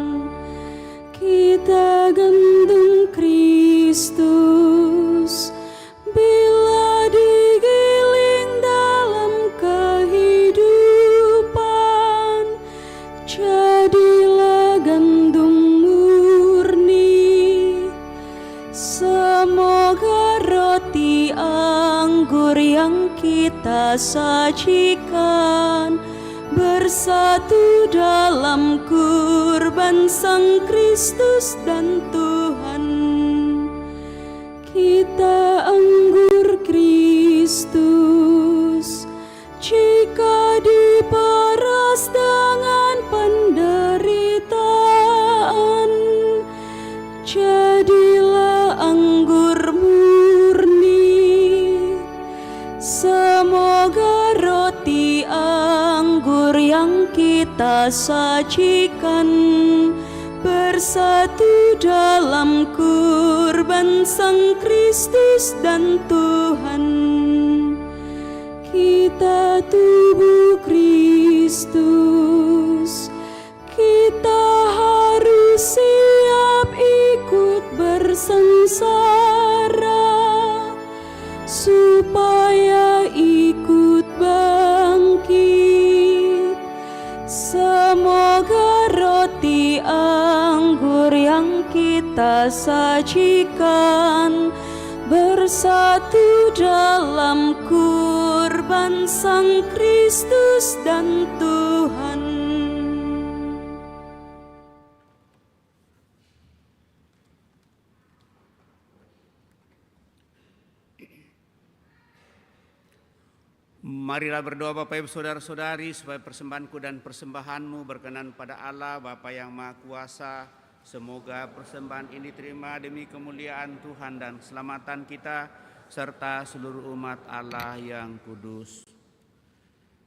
Kita gandum Kristus bila digiling dalam kehidupan, jadilah gandum. Semoga roti anggur yang kita sajikan bersatu dalam kurban Sang Kristus dan Tuhan. Kita anggur Kristus jika diperas dengan penderitaan, jadilah anggur murni. Semoga roti anggur yang kita sajikan bersatu dalam kurban Sang Kristus dan Tuhan. Kita tubuh Kristus, kita harus siap ikut bersengsara supaya ikut bangkit. Semoga roti anggur yang kita sajikan bersatu dalam kurban Sang Kristus dan Tuhan. Marilah berdoa Bapak Ibu Saudara-saudari supaya persembahanku dan persembahanmu berkenan pada Allah Bapa yang Maha Kuasa. Semoga persembahan ini diterima demi kemuliaan Tuhan dan keselamatan kita serta seluruh umat Allah yang kudus.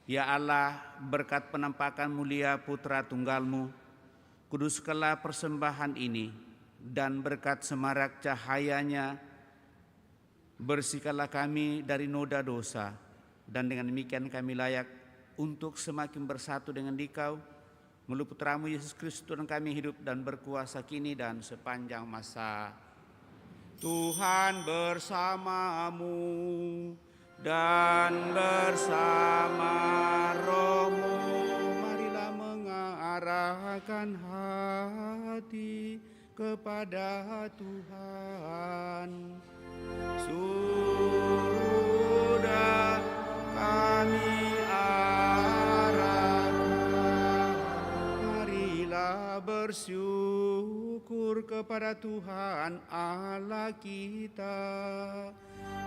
Ya Allah, berkat penampakan mulia Putra Tunggal-Mu, kuduskanlah persembahan ini dan berkat semarak cahayanya bersihkanlah kami dari noda dosa. Dan dengan demikian kami layak untuk semakin bersatu dengan Dikau melalui Putramu Yesus Kristus Tuhan kami hidup dan berkuasa kini dan sepanjang masa. Tuhan bersamamu dan bersama rohmu. Marilah mengarahkan hati kepada Tuhan. Sudah kami arahkan, marilah bersyukur kepada Tuhan Allah kita.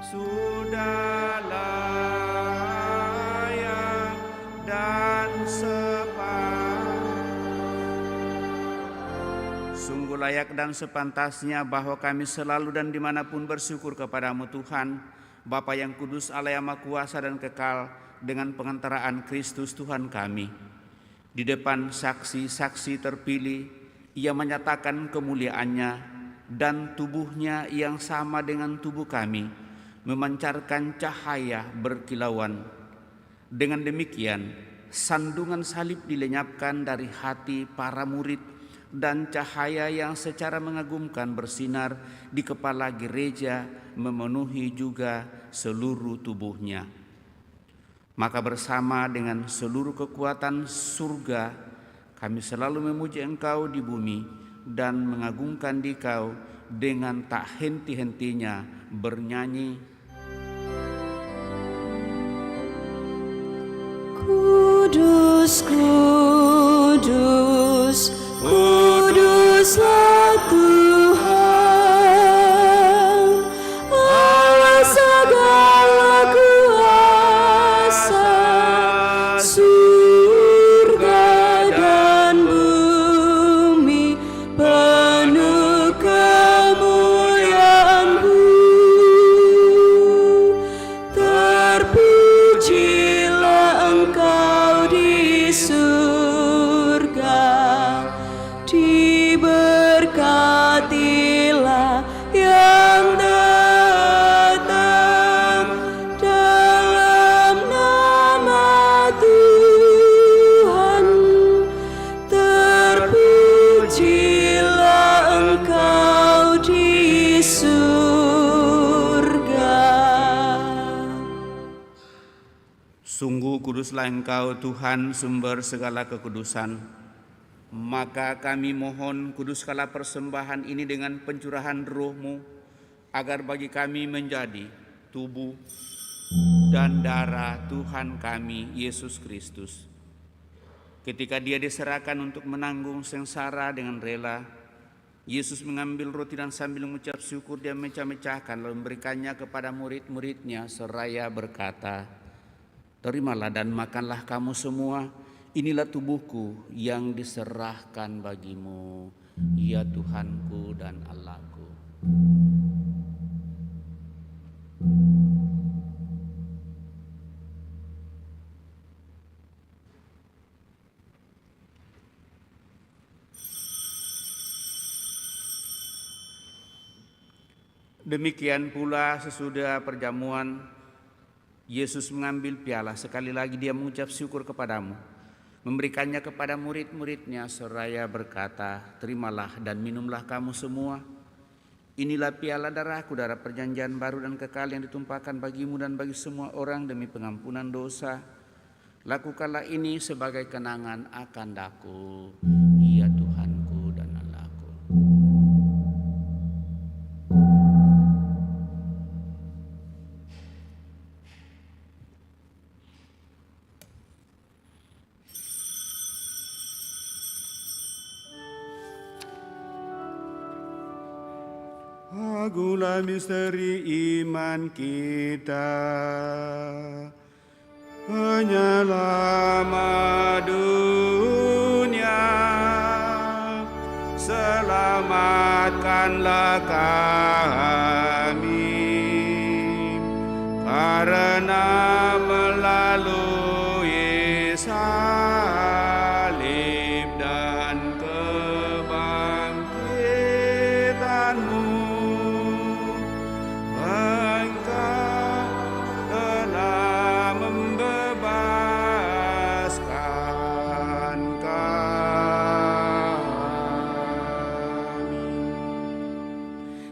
Sudah layak dan sungguh layak dan sepantasnya bahwa kami selalu dan dimanapun bersyukur kepadamu Tuhan, Bapa yang kudus, Allah yang Maha Kuasa dan kekal, dengan pengantaraan Kristus Tuhan kami. Di depan saksi-saksi terpilih, Ia menyatakan kemuliaannya dan tubuhnya yang sama dengan tubuh kami, memancarkan cahaya berkilauan. Dengan demikian, sandungan salib dilenyapkan dari hati para murid, dan cahaya yang secara mengagumkan bersinar di kepala gereja memenuhi juga seluruh tubuhnya. Maka bersama dengan seluruh kekuatan surga, kami selalu memuji Engkau di bumi dan mengagungkan Dikau dengan tak henti-hentinya bernyanyi. Kudus, kudus, kuduslah Tuhan, Allah segala kuasa, surga dan bumi penuh kemuliaan-Mu. Terpujilah Engkau di surga, diberkatilah yang datang dalam nama Tuhan. Terpujilah Engkau di surga. Sungguh kuduslah Engkau Tuhan, sumber segala kekudusan. Maka kami mohon kuduskanlah persembahan ini dengan pencurahan Roh-Mu, agar bagi kami menjadi tubuh dan darah Tuhan kami Yesus Kristus. Ketika Dia diserahkan untuk menanggung sengsara dengan rela, Yesus mengambil roti dan sambil mengucap syukur Dia mecah-mecahkan lalu memberikannya kepada murid-muridnya seraya berkata, "Terimalah dan makanlah kamu semua. Inilah tubuhku yang diserahkan bagimu, ya Tuhanku dan Allahku." Demikian pula sesudah perjamuan, Yesus mengambil piala. Sekali lagi Dia mengucap syukur kepadamu, memberikannya kepada murid-muridnya seraya berkata, "Terimalah dan minumlah kamu semua. Inilah piala darahku, darah perjanjian baru dan kekal yang ditumpahkan bagimu dan bagi semua orang demi pengampunan dosa. Lakukanlah ini sebagai kenangan akan Aku, ya Tuhanku dan Allahku." Agunglah misteri iman kita. penyelamat dunia, selamatkanlah kami, karena melalui salib dan kebangkitan-Mu, Engkau telah membebaskan kami.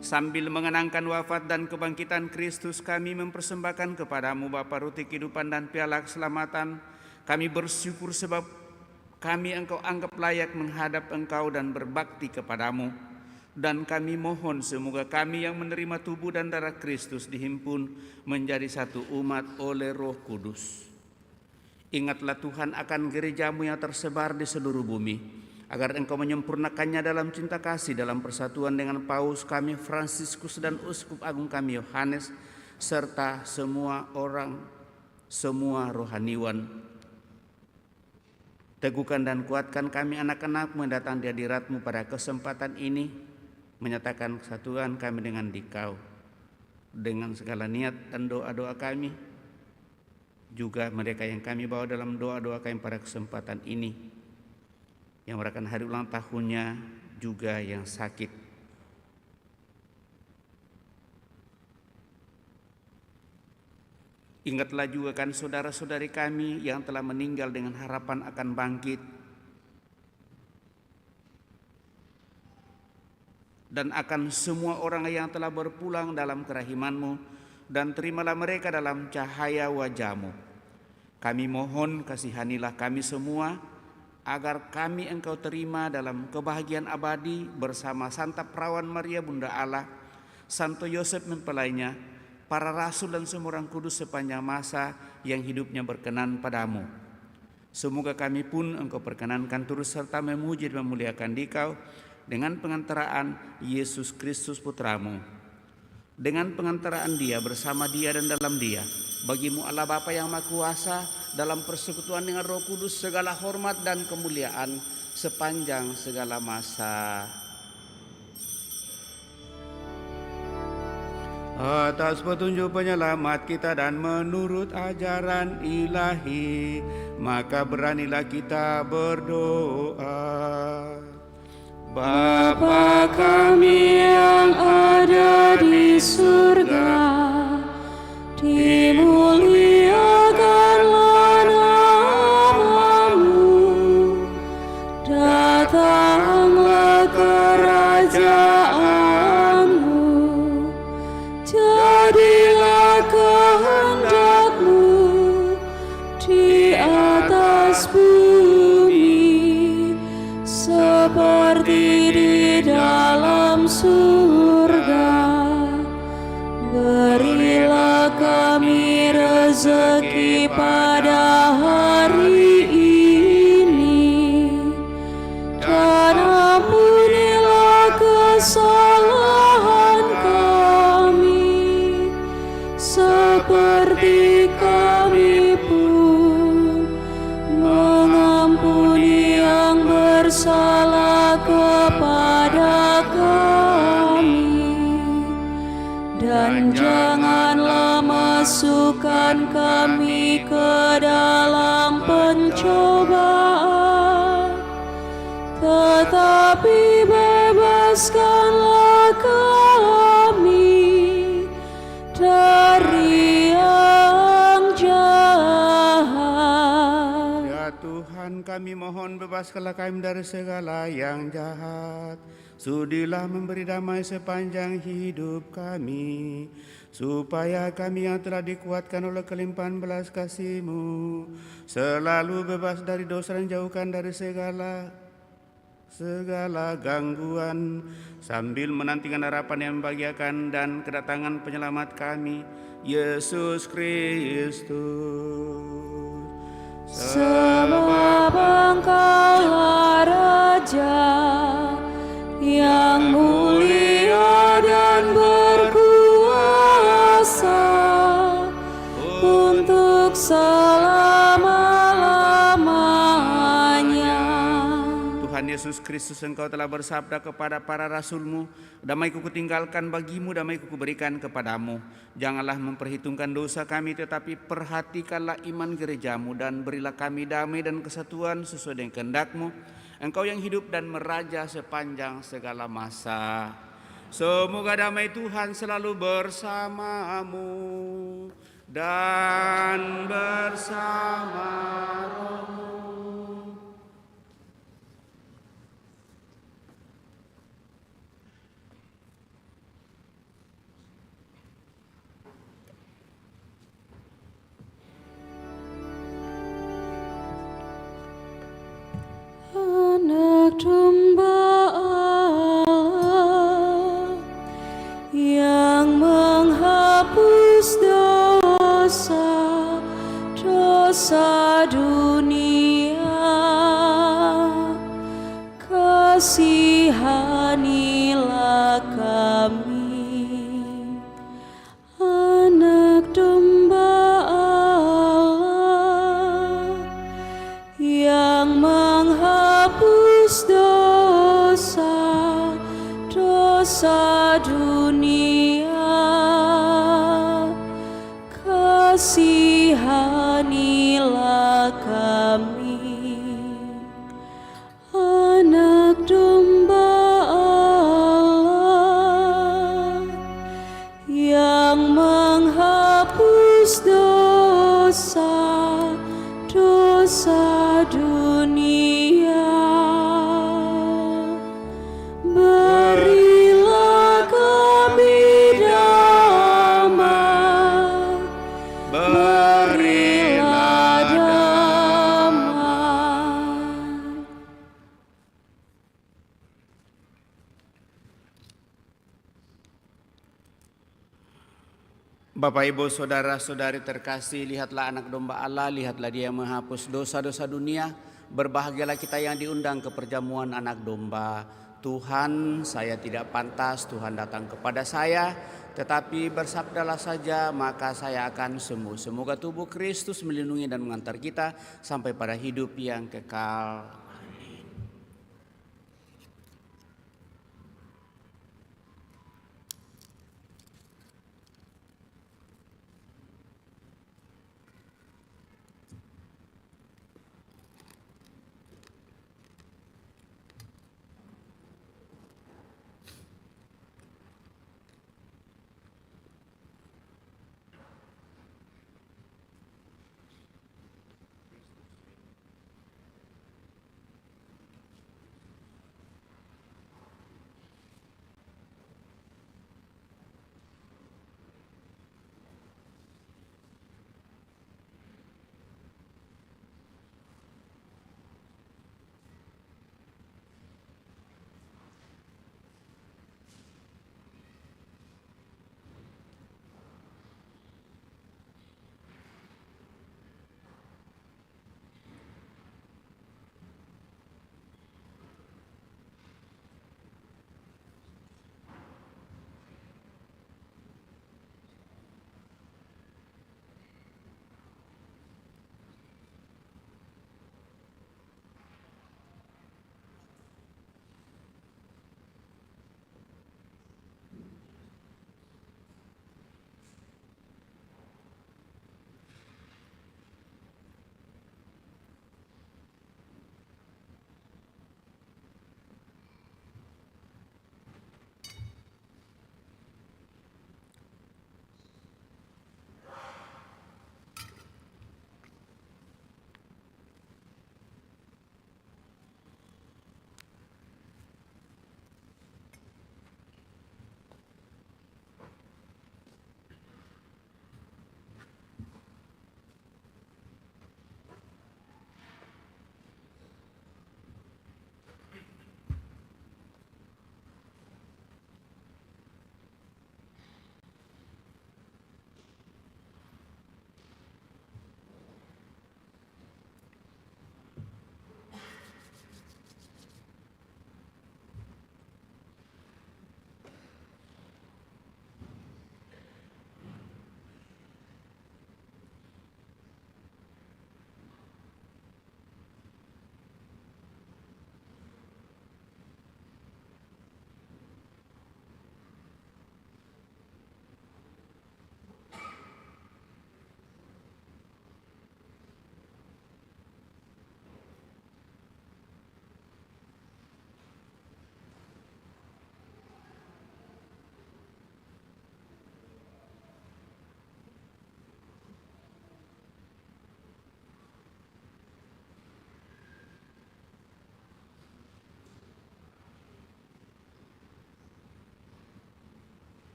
Sambil mengenangkan wafat dan kebangkitan Kristus, kami mempersembahkan kepadamu Bapa roti kehidupan dan piala keselamatan. Kami bersyukur sebab kami Engkau anggap layak menghadap Engkau dan berbakti kepadamu. Dan kami mohon semoga kami yang menerima tubuh dan darah Kristus dihimpun menjadi satu umat oleh Roh Kudus. Ingatlah Tuhan akan gerejamu yang tersebar di seluruh bumi, agar Engkau menyempurnakannya dalam cinta kasih, dalam persatuan dengan Paus kami Fransiskus dan Uskup Agung kami Yohanes, serta semua rohaniwan. Teguhkan dan kuatkan kami anak-anak-Mu yang datang di hadirat-Mu pada kesempatan ini, menyatakan kesatuan kami dengan Dikau, dengan segala niat dan doa-doa kami, juga mereka yang kami bawa dalam doa-doa kami pada kesempatan ini, yang merayakan hari ulang tahunnya, juga yang sakit. Ingatlah juga kan saudara-saudari kami yang telah meninggal dengan harapan akan bangkit, dan akan semua orang yang telah berpulang dalam kerahiman-Mu, dan terimalah mereka dalam cahaya wajah-Mu. Kami mohon kasihanilah kami semua, agar kami Engkau terima dalam kebahagiaan abadi bersama Santa Perawan Maria Bunda Allah, Santo Yosef mempelainya, para rasul dan semua orang kudus sepanjang masa yang hidupnya berkenan padamu. Semoga kami pun Engkau perkenankan turut serta memuji dan memuliakan Dikau dengan pengantaraan Yesus Kristus Putramu. Dengan pengantaraan Dia, bersama Dia dan dalam Dia, bagimu Allah Bapa yang Maha Kuasa, dalam persekutuan dengan Roh Kudus, segala hormat dan kemuliaan sepanjang segala masa. Atas petunjuk penyelamat kita dan menurut ajaran ilahi, maka beranilah kita berdoa. Bapa kami yang ada di surga, dimuliakanlah nama-Mu, datanglah kerajaan-Mu, jadilah kehendak-Mu di atas bumi seperti di dalam surga. Berilah kami rezeki pada hari ini, dan ampunilah kesalahan kami, seperti kami pun mengampuni yang bersalah kepada kami. Dan janganlah masukkan kami ke dalam pencobaan, tetapi bebaskanlah kami dari yang jahat. Ya Tuhan, kami mohon bebaskanlah kami dari segala yang jahat. Sudilah memberi damai sepanjang hidup kami, supaya kami yang telah dikuatkan oleh kelimpahan belas kasih-Mu selalu bebas dari dosa dan jauhkan dari segala gangguan, sambil menantikan harapan yang membahagiakan dan kedatangan penyelamat kami, Yesus Kristus. Sebab Engkaulah Raja yang mulia dan berkuasa untuk untuk selama-lamanya. Tuhan Yesus Kristus, Engkau telah bersabda kepada para rasul-Mu, damai-Ku kutinggalkan bagimu, damai-Ku kuberikan kepadamu. Janganlah memperhitungkan dosa kami, tetapi perhatikanlah iman gereja-Mu, dan berilah kami damai dan kesatuan sesuai dengan kehendak-Mu. Engkau yang hidup dan meraja sepanjang segala masa. Semoga damai Tuhan selalu bersamamu dan bersama rohmu. Anak domba Allah yang menghapus dosa dunia, kasihanilah kami. Anak domba Allah yang menghapus dosa dunia, kasihanilah kami. Anak domba Allah yang menghapus dosa dunia, berilah kami damai, berilah damai. Bapak, Ibu, Saudara-saudari terkasih, lihatlah anak domba Allah, lihatlah Dia yang menghapus dosa-dosa dunia. Berbahagialah kita yang diundang ke perjamuan anak domba. Tuhan, saya tidak pantas Tuhan datang kepada saya, tetapi bersabdalah saja maka saya akan sembuh. Semoga tubuh Kristus melindungi dan mengantar kita sampai pada hidup yang kekal.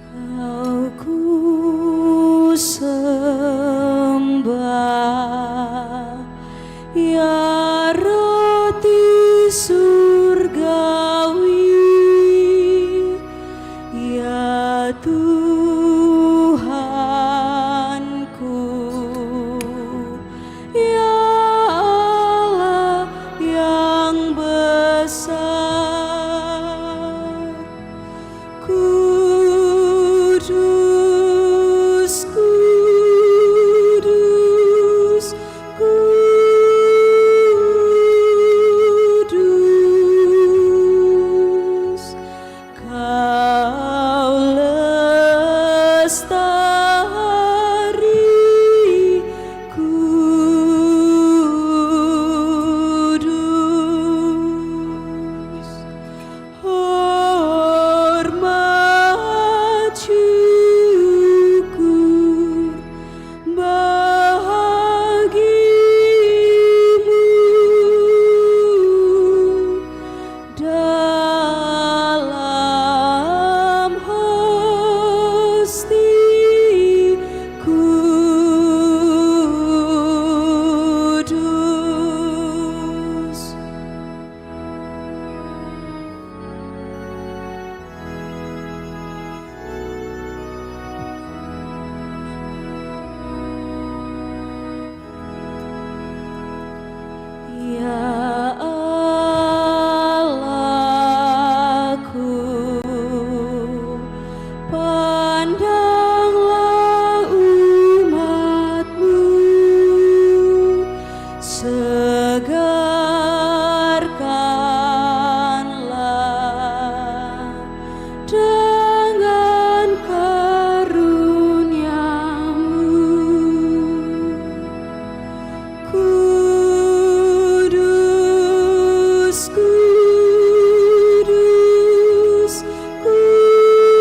Kau ku sembah, ya roti surgawi, ya Tuhanku, ya Allah yang besar. Kudus, kudus, kudus, Kau lestari, kudus, hormat syukur bagimu dalam hosti kudus. Ya Allahku, pandanglah umat-Mu, segarkanlah dengan karunia-Mu. Kudus, kudus, kudus,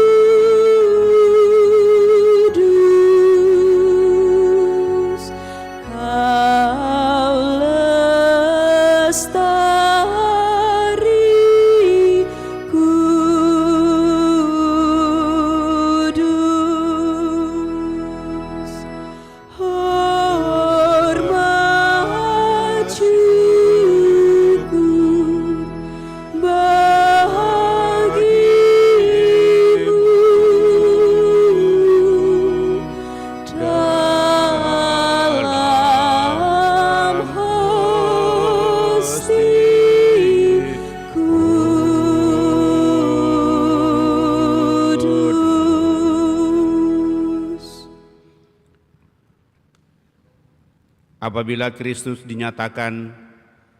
Kau lestari, kudus, hormat syukur bagimu dalam hosti kudus. Apabila Kristus dinyatakan,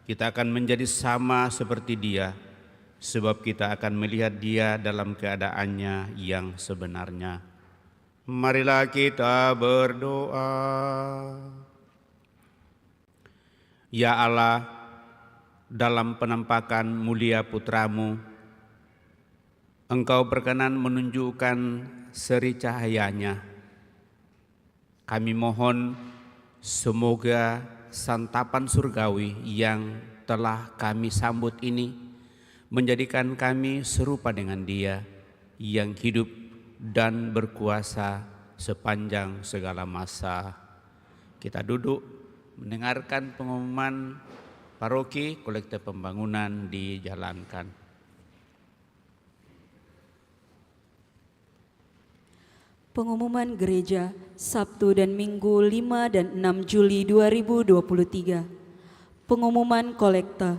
kita akan menjadi sama seperti Dia, sebab kita akan melihat Dia dalam keadaannya yang sebenarnya. Marilah kita berdoa. Ya Allah, dalam penampakan mulia Putra-Mu, Engkau berkenan menunjukkan seri cahayanya. Kami mohon semoga santapan surgawi yang telah kami sambut ini menjadikan kami serupa dengan Dia yang hidup dan berkuasa sepanjang segala masa. Kita duduk mendengarkan pengumuman paroki kolekte pembangunan dijalankan. Pengumuman gereja Sabtu dan Minggu 5 dan 6 Juli 2023. Pengumuman kolekte.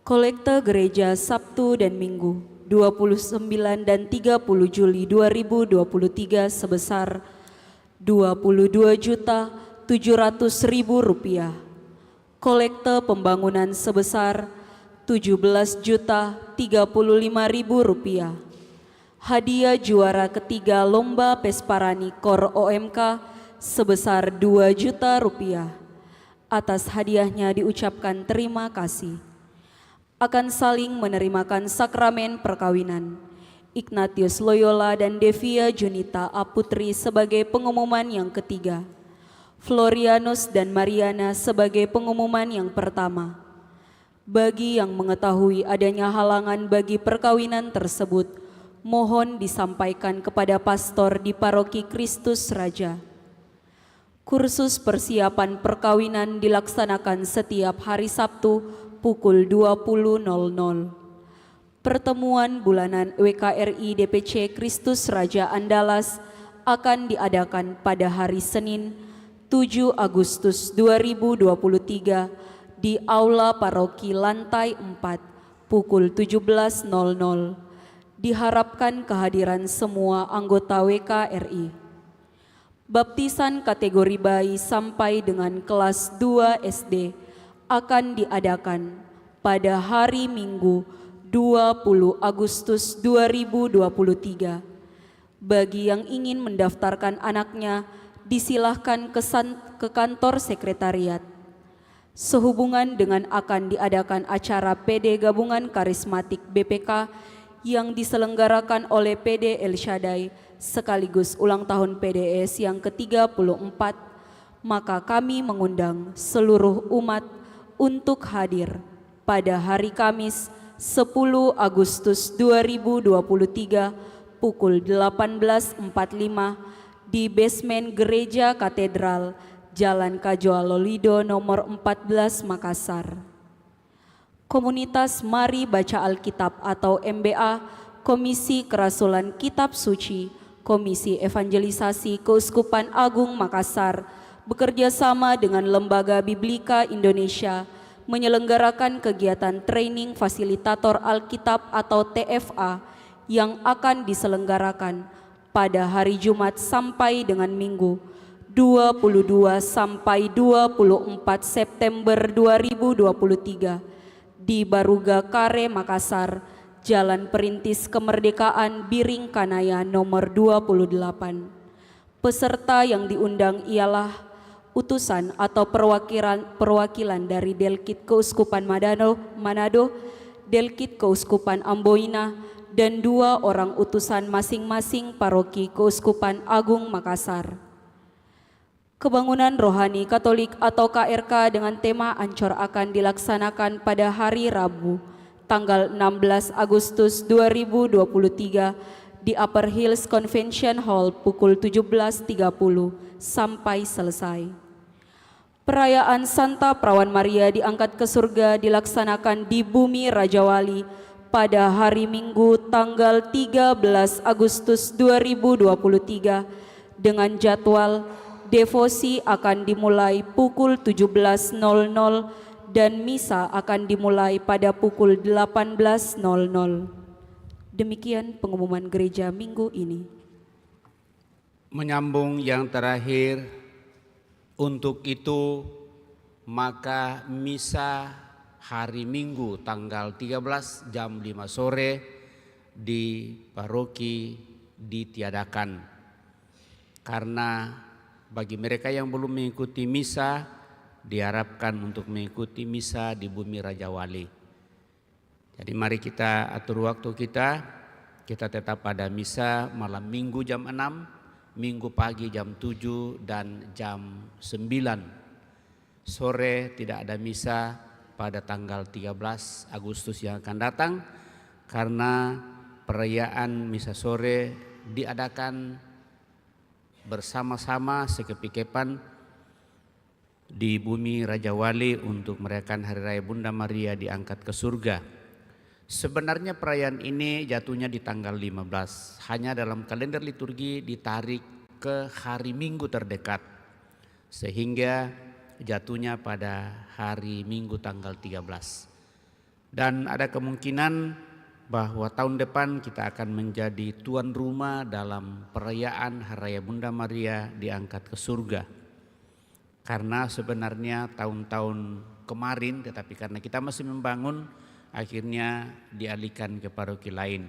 Kolekte gereja Sabtu dan Minggu 29 dan 30 Juli 2023 sebesar Rp22.700.000. Kolekte pembangunan sebesar Rp17.035.000. Hadiah juara ketiga Lomba Pesparani Kor OMK sebesar Rp2 juta. Atas hadiahnya diucapkan terima kasih. Akan saling menerimakan sakramen perkawinan Ignatius Loyola dan Devia Junita Aputri sebagai pengumuman yang ketiga, Florianus dan Mariana sebagai pengumuman yang pertama. Bagi yang mengetahui adanya halangan bagi perkawinan tersebut, mohon disampaikan kepada pastor di Paroki Kristus Raja. Kursus persiapan perkawinan dilaksanakan setiap hari Sabtu pukul 20.00. Pertemuan bulanan WKRI DPC Kristus Raja Andalas akan diadakan pada hari Senin 7 Agustus 2023 di Aula Paroki Lantai 4 pukul 17.00. Diharapkan kehadiran semua anggota WKRI. Baptisan kategori bayi sampai dengan kelas 2 SD akan diadakan pada hari Minggu 20 Agustus 2023. Bagi yang ingin mendaftarkan anaknya, disilahkan ke kantor sekretariat. Sehubungan dengan akan diadakan acara PD Gabungan Karismatik BPK yang diselenggarakan oleh PD El Shaddai sekaligus ulang tahun PDS yang ke-34, maka kami mengundang seluruh umat untuk hadir pada hari Kamis 10 Agustus 2023 pukul 18.45 di basement Gereja Katedral Jalan Kajoalolido nomor 14 Makassar. Komunitas Mari Baca Alkitab atau MBA, Komisi Kerasulan Kitab Suci, Komisi Evangelisasi Keuskupan Agung Makassar bekerja sama dengan Lembaga Biblika Indonesia menyelenggarakan kegiatan training fasilitator Alkitab atau TFA yang akan diselenggarakan pada hari Jumat sampai dengan Minggu 22 sampai 24 September 2023 di Baruga Kare Makassar, Jalan Perintis Kemerdekaan Biring Kanaya nomor 28. Peserta yang diundang ialah utusan atau perwakilan dari Delkit Keuskupan Manado, Delkit Keuskupan Amboina, dan 2 orang utusan masing-masing Paroki Keuskupan Agung Makassar. Kebangunan Rohani Katolik atau KRK dengan tema Ancor akan dilaksanakan pada hari Rabu, tanggal 16 Agustus 2023 di Upper Hills Convention Hall pukul 17.30 sampai selesai. Perayaan Santa Perawan Maria diangkat ke surga dilaksanakan di Bumi Raja Wali pada hari Minggu tanggal 13 Agustus 2023 dengan jadwal devosi akan dimulai pukul 17.00 dan misa akan dimulai pada pukul 18.00. Demikian pengumuman gereja minggu ini. Menyambung yang terakhir, untuk itu maka misa hari Minggu tanggal 13 jam 5 sore di paroki ditiadakan. Karena bagi mereka yang belum mengikuti misa, diharapkan untuk mengikuti misa di Bumi Raja Wali. Jadi mari kita atur waktu kita tetap pada misa malam Minggu jam 6, Minggu pagi jam 7 dan jam 9. Sore tidak ada misa pada tanggal 13 Agustus yang akan datang karena perayaan misa sore diadakan bersama-sama sekepikepan di Bumi Raja Wali untuk merayakan Hari Raya Bunda Maria diangkat ke surga. Sebenarnya perayaan ini jatuhnya di tanggal 15, hanya dalam kalender liturgi ditarik ke hari Minggu terdekat, sehingga jatuhnya pada hari Minggu tanggal 13. Dan ada kemungkinan bahwa tahun depan kita akan menjadi tuan rumah dalam perayaan Hari Raya Bunda Maria diangkat ke surga. Karena sebenarnya tahun-tahun kemarin, tetapi karena kita masih membangun, akhirnya dialihkan ke paroki lain.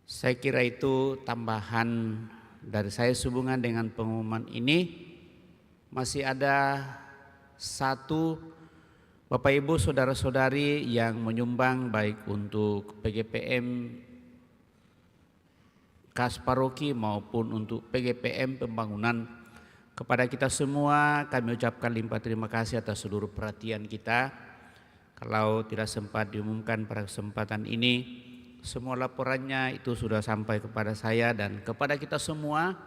Saya kira itu tambahan dari saya sehubungan dengan pengumuman ini. Masih ada satu Bapak Ibu saudara-saudari yang menyumbang baik untuk PGPM kas paroki maupun untuk PGPM pembangunan. Kepada kita semua kami ucapkan limpah terima kasih atas seluruh perhatian kita. Kalau tidak sempat diumumkan pada kesempatan ini, semua laporannya itu sudah sampai kepada saya dan kepada kita semua,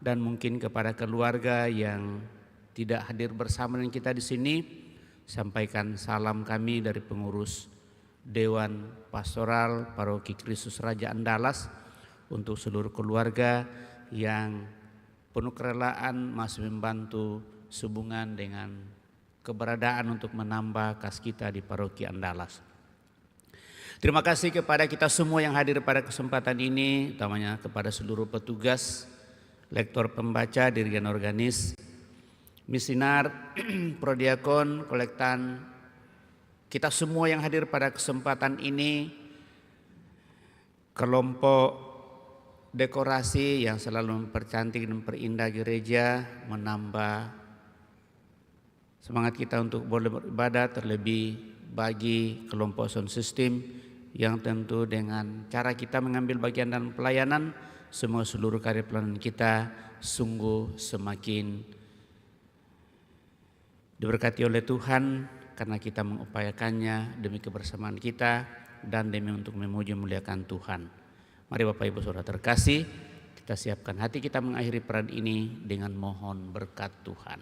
dan mungkin kepada keluarga yang tidak hadir bersama dengan kita di sini. Sampaikan salam kami dari pengurus Dewan Pastoral Paroki Kristus Raja Andalas untuk seluruh keluarga yang penuh kerelaan masih membantu sehubungan dengan keberadaan untuk menambah kas kita di Paroki Andalas. Terima kasih kepada kita semua yang hadir pada kesempatan ini, utamanya kepada seluruh petugas, lektor pembaca, dirigen organis, misinar, prodiakon, kolektan, kita semua yang hadir pada kesempatan ini, kelompok dekorasi yang selalu mempercantik dan memperindah gereja, menambah semangat kita untuk boleh beribadah, terlebih bagi kelompok sound system yang tentu dengan cara kita mengambil bagian dalam pelayanan, semua seluruh karya pelayanan kita sungguh semakin diberkati oleh Tuhan karena kita mengupayakannya demi kebersamaan kita dan demi untuk memuji muliakan Tuhan. Mari Bapak Ibu Saudara terkasih, kita siapkan hati kita mengakhiri peran ini dengan mohon berkat Tuhan.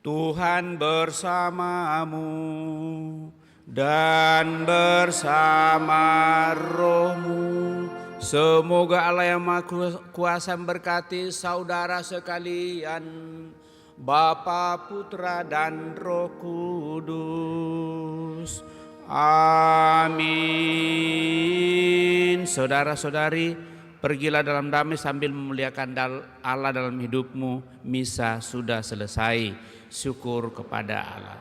Tuhan bersamamu dan bersama rohmu. Semoga Allah yang Maha Kuasa memberkati saudara sekalian, Bapa, Putra, dan Roh Kudus. Amin. Saudara-saudari, pergilah dalam damai sambil memuliakan Allah dalam hidupmu. Misa sudah selesai. Syukur kepada Allah.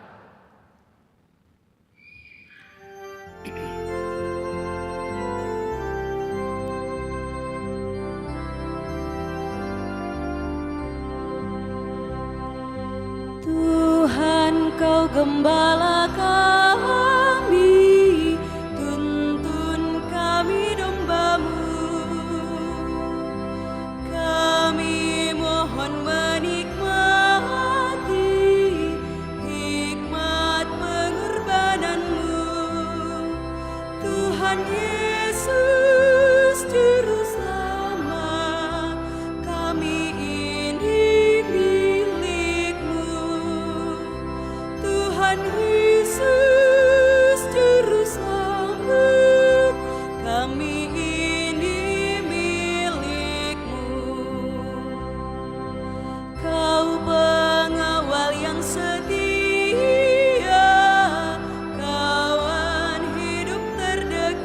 Tuhan, Kau gembala kami, tuntun kami domba-Mu. Kami mohon menikmati hikmat pengorbanan-Mu. Tuhan Yesus Juru Selamat, kami ini milik-Mu. Tuhan Yesus Juru Selamat, kami ini milik-Mu. Kau pengawal yang setia, kawan hidup terdekat.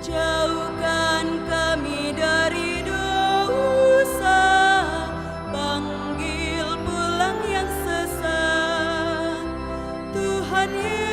Jauhkan kami dari dosa, panggil pulang yang sesat. Tuhan Yesus